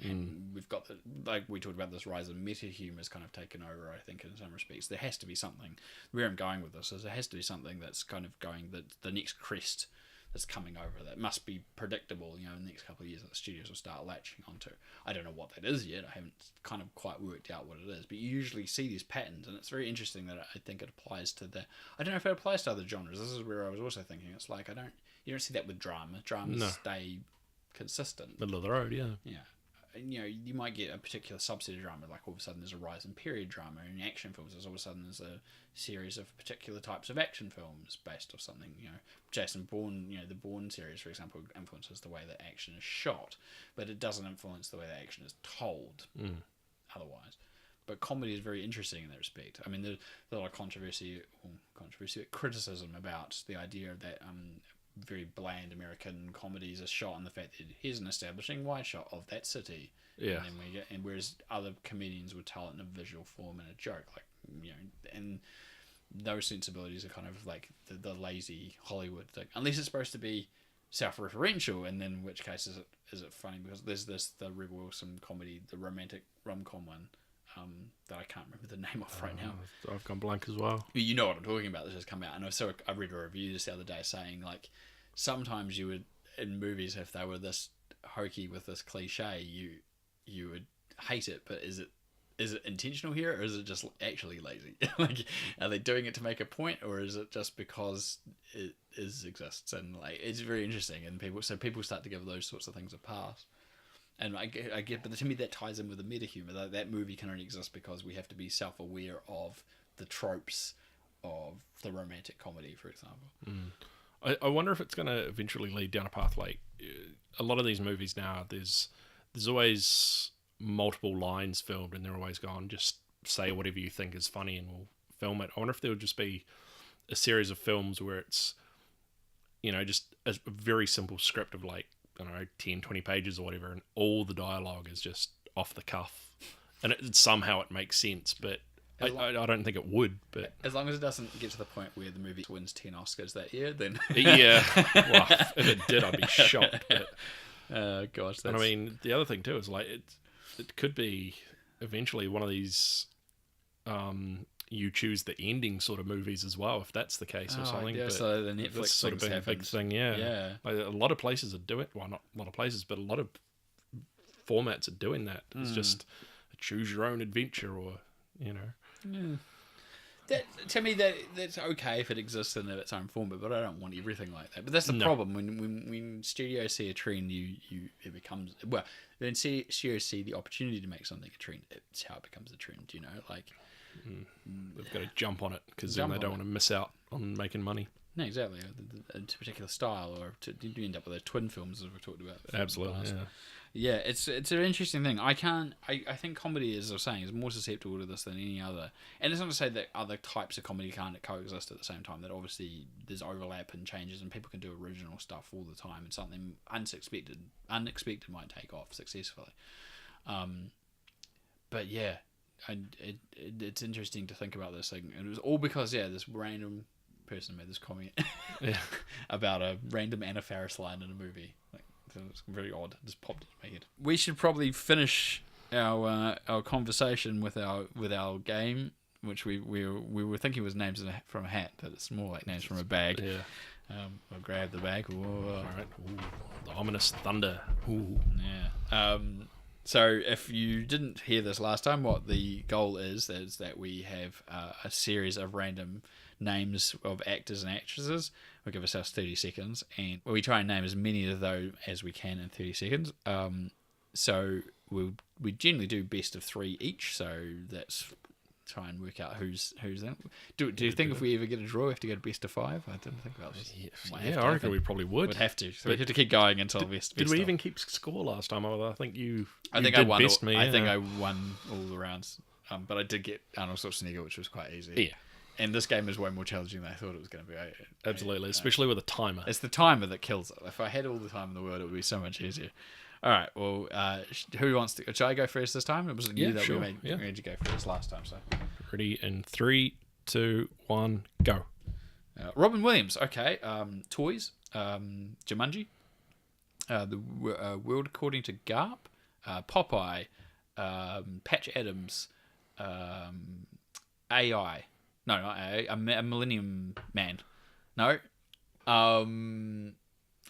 Speaker 1: we've got like we talked about, this rise of meta humor has kind of taken over, I think, in some respects. There has to be something, where I'm going with this is there has to be something that's kind of going, that the next crest that's coming over that must be predictable, in the next couple of years that the studios will start latching onto. I don't know what that is yet. I haven't kind of quite worked out what it is, but you usually see these patterns, and it's very interesting that I think it applies to I don't know if it applies to other genres. This is where I was also thinking, it's like you don't see that with drama. Dramas stay consistent.
Speaker 2: Middle of the road, yeah.
Speaker 1: And, you might get a particular subset of drama, like all of a sudden there's a rise in period drama. In action films, all of a sudden there's a series of particular types of action films based off something. Jason Bourne, the Bourne series, for example, influences the way that action is shot, but it doesn't influence the way that action is told otherwise. But comedy is very interesting in that respect. I mean, there's a lot of criticism about the idea of that very bland American comedies are shot on the fact that here's an establishing wide shot of that city, and whereas other comedians would tell it in a visual form and a joke, and those sensibilities are kind of like the lazy Hollywood thing, unless it's supposed to be self-referential, and then in which case is it funny, because there's the Rebel Wilson comedy, the romantic rom-com one, that I can't remember the name of right now.
Speaker 2: I've gone blank as well.
Speaker 1: You know what I'm talking about. This has come out, and I read a review just the other day saying, like, sometimes you would, in movies, if they were this hokey with this cliche, you would hate it, but is it intentional here, or is it just actually lazy? Like, are they doing it to make a point, or is it just because it exists? And like, it's very interesting, and people start to give those sorts of things a pass. And I get, but to me that ties in with the meta humor. That movie can only exist because we have to be self-aware of the tropes of the romantic comedy, for example.
Speaker 2: I wonder if it's going to eventually lead down a path like a lot of these movies now. There's always multiple lines filmed, and they're always gone, just say whatever you think is funny and we'll film it. I wonder if there would just be a series of films where it's, just a very simple script of like, I don't know, 10, 20 pages or whatever, and all the dialogue is just off the cuff. And somehow it makes sense, but I don't think it would. But
Speaker 1: as long as it doesn't get to the point where the movie wins 10 Oscars that year, then...
Speaker 2: Yeah. Well, if it did, I'd be shocked. But,
Speaker 1: gosh, that's...
Speaker 2: And I mean, the other thing too is like, it could be eventually one of these you choose the ending sort of movies as well, if that's the case or something.
Speaker 1: Yeah,
Speaker 2: but
Speaker 1: so the Netflix
Speaker 2: that's sort of been a big thing, yeah.
Speaker 1: Yeah.
Speaker 2: Like, a lot of places are doing, well, not a lot of places, but a lot of formats are doing that. It's just a choose your own adventure, or
Speaker 1: That, to me, that's okay if it exists in its own format, but I don't want everything like that. But that's the problem when studios see a trend, it becomes, well, when studios see the opportunity to make something a trend, it's how it becomes a trend. Like
Speaker 2: they've got to jump on it because then they don't want to miss out on making money.
Speaker 1: No, exactly. A particular style, or you end up with those twin films as we talked about.
Speaker 2: Absolutely, yeah.
Speaker 1: Yeah, it's an interesting thing. I think comedy, as I was saying, is more susceptible to this than any other. And it's not to say that other types of comedy can't coexist at the same time. That obviously there's overlap and changes, and people can do original stuff all the time, and something unexpected might take off successfully. But yeah, it's interesting to think about this thing. And it was all because this random person made this comment about a random Anna Faris line in a movie. It's very odd. It just popped into my head. We should probably finish our conversation with our game, which we were thinking was names from a hat, but it's more like names from a bag.
Speaker 2: Yeah.
Speaker 1: We'll grab the bag.
Speaker 2: All right. Ooh, the ominous thunder. Ooh.
Speaker 1: Yeah. So if you didn't hear this last time, what the goal is that we have a series of random names of actors and actresses. We'll give ourselves 30 seconds, and we try and name as many of those as we can in 30 seconds. So we generally do best of 3 each, so that's try and work out who's in. Do you think if we ever get a draw, we have to go to best of 5? I didn't think about this.
Speaker 2: Yeah, I reckon we probably would.
Speaker 1: We'd have to. So we have to keep going until best.
Speaker 2: Did we even keep score last time? I think you.
Speaker 1: I think
Speaker 2: did
Speaker 1: I won.
Speaker 2: Best me.
Speaker 1: I think I won all the rounds, but I did get Arnold Schwarzenegger, which was quite easy.
Speaker 2: Yeah.
Speaker 1: And this game is way more challenging than I thought it was going to be.
Speaker 2: Absolutely, especially with a timer.
Speaker 1: It's the timer that kills it. If I had all the time in the world, it would be so much easier. All right. Well, who wants to? Should I go first this time? It was you that we made you go first last time. So
Speaker 2: ready in 3, 2, 1, go.
Speaker 1: Robin Williams. Okay. Toys. Jumanji. The World According to Garp. Popeye. Patch Adams. AI. No, not AI. A Millennium Man. No. I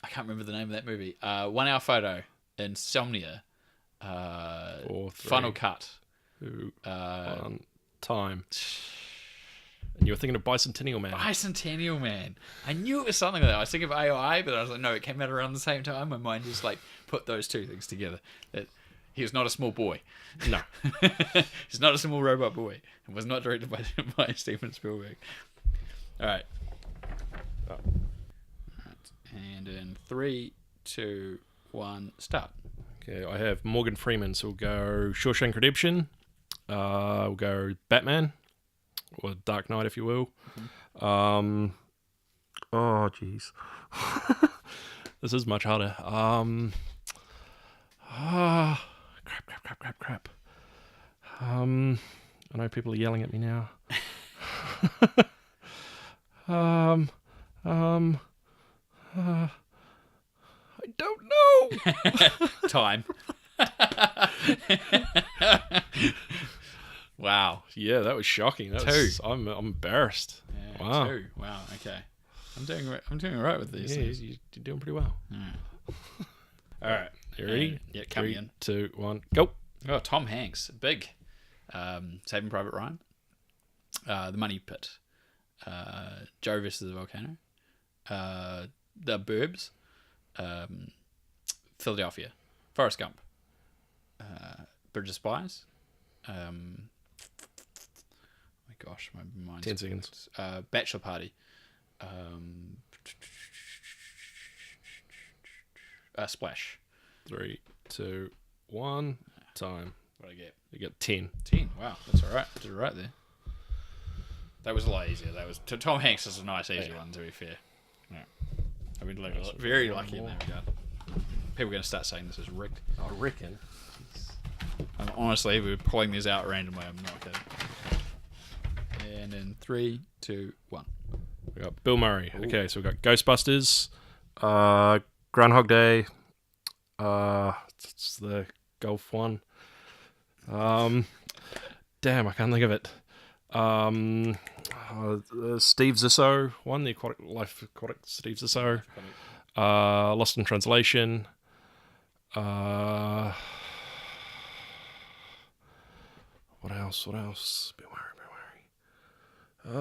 Speaker 1: can't remember the name of that movie. 1 Hour Photo. Insomnia.
Speaker 2: 4, 3,
Speaker 1: Final Cut.
Speaker 2: 2, 1. Time. And you were thinking of Bicentennial Man.
Speaker 1: Bicentennial Man. I knew it was something like that. I was thinking of AI, but I was like, no, it came out around the same time. My mind just put those two things together. That he was not a small boy.
Speaker 2: No.
Speaker 1: He's not a small robot boy. It was not directed by Steven Spielberg. All right. And in 3, 2, 1, start.
Speaker 2: Okay, I have Morgan Freeman, so we'll go Shawshank Redemption. We'll go Batman, or Dark Knight, if you will. Mm-hmm. Oh, jeez. This is much harder. Crap. I know people are yelling at me now. I don't know.
Speaker 1: Time. Wow.
Speaker 2: Yeah, that was shocking. That
Speaker 1: 2.
Speaker 2: was, I'm embarrassed.
Speaker 1: Yeah,
Speaker 2: wow.
Speaker 1: 2. Wow. Okay. I'm doing all right with these.
Speaker 2: Yeah,
Speaker 1: things.
Speaker 2: you're doing pretty well.
Speaker 1: Yeah. All right.
Speaker 2: You ready?
Speaker 1: Yeah, coming in.
Speaker 2: 3, 2, 1, go.
Speaker 1: Oh, Tom Hanks, big. Saving Private Ryan. The Money Pit. Joe versus the Volcano. The Burbs. Philadelphia. Forrest Gump. Bridge of Spies. Oh my gosh, my mind's
Speaker 2: 10 seconds.
Speaker 1: Bachelor Party. Splash.
Speaker 2: 3, 2, 1. Time.
Speaker 1: What did I get?
Speaker 2: You get 10.
Speaker 1: 10. Wow, that's all right. Did it right there. That was a lot easier. Tom Hanks is a nice, easy one, to be fair. Yeah. I've been very lucky in that regard. People are going to start saying this is rigged.
Speaker 2: I reckon.
Speaker 1: Honestly, we're pulling these out randomly. I'm not kidding. And in 3, 2, 1.
Speaker 2: We got Bill Murray. Ooh. Okay, so we got Ghostbusters, Groundhog Day. It's the golf one. Damn, I can't think of it. Steve Zissou one, the aquatic Steve Zissou. Lost in Translation. What else? Bill Murray.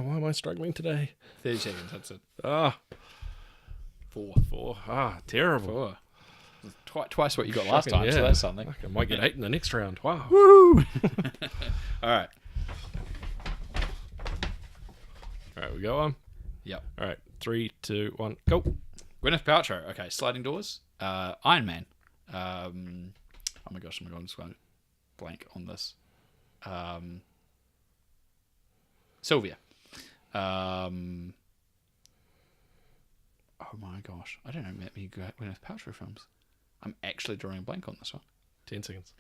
Speaker 2: Why am I struggling today?
Speaker 1: 30 seconds, that's it. 4.
Speaker 2: Terrible.
Speaker 1: 4. Twice what you got last time, so that's something.
Speaker 2: I might get 8 in the next round. Wow.
Speaker 1: Woo! Alright.
Speaker 2: Alright, we go on?
Speaker 1: Yep.
Speaker 2: Alright, 3, 2, 1, go.
Speaker 1: Gwyneth Paltrow. Okay, Sliding Doors. Iron Man. Oh my gosh, I'm just going to blank on this. Sylvia. Oh my gosh. I don't know many Gwyneth Paltrow films. I'm actually drawing a blank on this one.
Speaker 2: 10 seconds.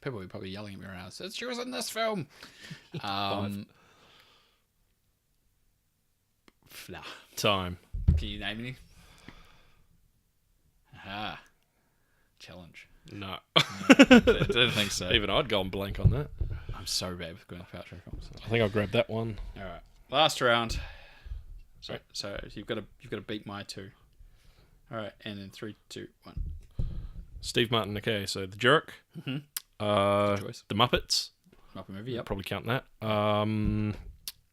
Speaker 1: People are probably yelling at me right now. She was in this film. Nah.
Speaker 2: Time.
Speaker 1: Can you name any? Aha. Challenge.
Speaker 2: No.
Speaker 1: I didn't think so.
Speaker 2: Even I'd gone blank on that.
Speaker 1: I'm so bad with Gwyneth Paltrow films.
Speaker 2: I think I'll grab that one.
Speaker 1: All right. Last round. So you've got to beat my 2. All right, and then 3, 2, 1.
Speaker 2: Steve Martin. Okay, so The Jerk.
Speaker 1: Mm-hmm.
Speaker 2: The Muppets.
Speaker 1: Muppet movie. Yep.
Speaker 2: Probably count that.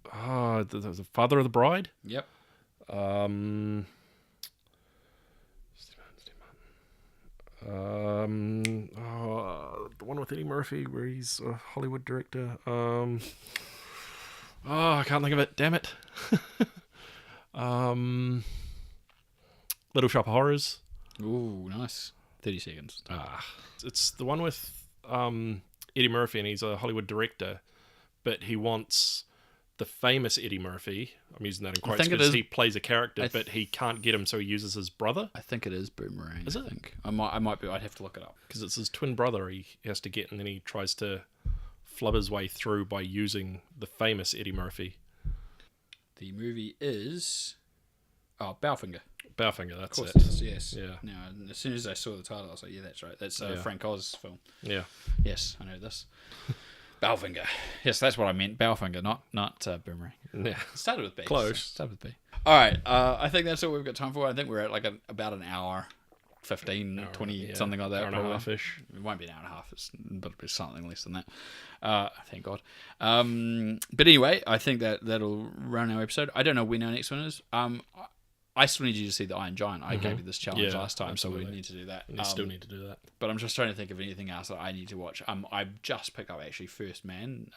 Speaker 2: The Father of the Bride.
Speaker 1: Yep.
Speaker 2: Steve Martin. The one with Eddie Murphy where he's a Hollywood director. I can't think of it. Damn it. Little Shop of Horrors.
Speaker 1: Ooh, nice. 30 seconds.
Speaker 2: It's the one with Eddie Murphy, and he's a Hollywood director, but he wants the famous Eddie Murphy. I'm using that in quotes because he plays a character, but he can't get him, so he uses his brother.
Speaker 1: I think it is Boomerang.
Speaker 2: Is it?
Speaker 1: I think I might be. I'd have to look it up
Speaker 2: because it's his twin brother he has to get, and then he tries to flub his way through by using the famous Eddie Murphy.
Speaker 1: The movie is Bowfinger.
Speaker 2: Bowfinger, that's it.
Speaker 1: Yes.
Speaker 2: Yeah.
Speaker 1: Now, as soon as I saw the title, I was like, yeah, that's right. That's Frank Oz film.
Speaker 2: Yeah.
Speaker 1: Yes, I know this. Bowfinger. Yes, that's what I meant. Bowfinger, not Boomerang.
Speaker 2: Yeah.
Speaker 1: It started with B.
Speaker 2: Close.
Speaker 1: Started with B. All right. I think that's all we've got time for. I think we're at about an hour, 15, 20, something like that.
Speaker 2: Hour and a half-ish.
Speaker 1: It won't be an hour and a half, but it'll be something less than that. Thank God. But anyway, I think that'll run our episode. I don't know when our next one is. I still need you to see The Iron Giant. I gave you this challenge last time,
Speaker 2: absolutely.
Speaker 1: So we need to do that.
Speaker 2: You still need to do that.
Speaker 1: But I'm just trying to think of anything else that I need to watch. I just picked up actually First Man,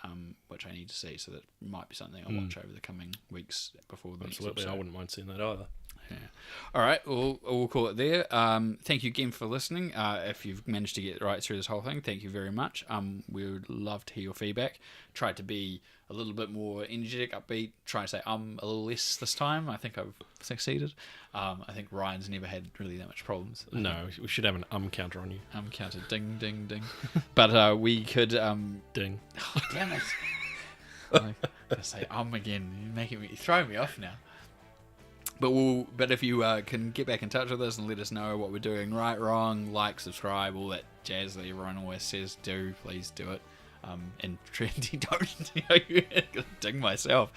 Speaker 1: which I need to see, so that might be something I'll watch over the coming weeks before the next episode.
Speaker 2: I wouldn't mind seeing that either.
Speaker 1: Yeah. All right, we'll call it there. Thank you again for listening. If you've managed to get right through this whole thing, thank you very much. We would love to hear your feedback. Tried to be a little bit more energetic, upbeat. Try to say a little less this time. I think I've succeeded. I think Ryan's never had really that much problems.
Speaker 2: No, we should have an counter on you.
Speaker 1: Counter, ding, ding, ding. But we could
Speaker 2: ding.
Speaker 1: Oh, damn it! I'm gonna say again. You're making me throwing me off now. But if you can get back in touch with us and let us know what we're doing right, wrong, like, subscribe, all that jazz that everyone always says, please do it. And Trendy, don't. You're gonna ding myself.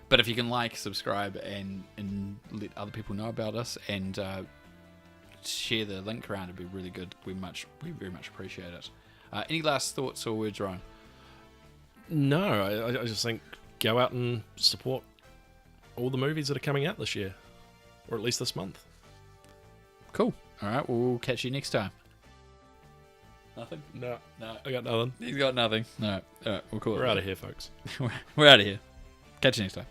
Speaker 1: But if you can like, subscribe, and let other people know about us, and share the link around, it'd be really good. We very much appreciate it. Any last thoughts or words, Ryan?
Speaker 2: No, I just think go out and support all the movies that are coming out this year, or at least this month.
Speaker 1: Cool. All right, we'll catch you next time. Nothing?
Speaker 2: No,
Speaker 1: No.
Speaker 2: I got nothing.
Speaker 1: He's got nothing. No. All right, we'll call it.
Speaker 2: We're out of here, folks.
Speaker 1: We're out of here. Catch you next time.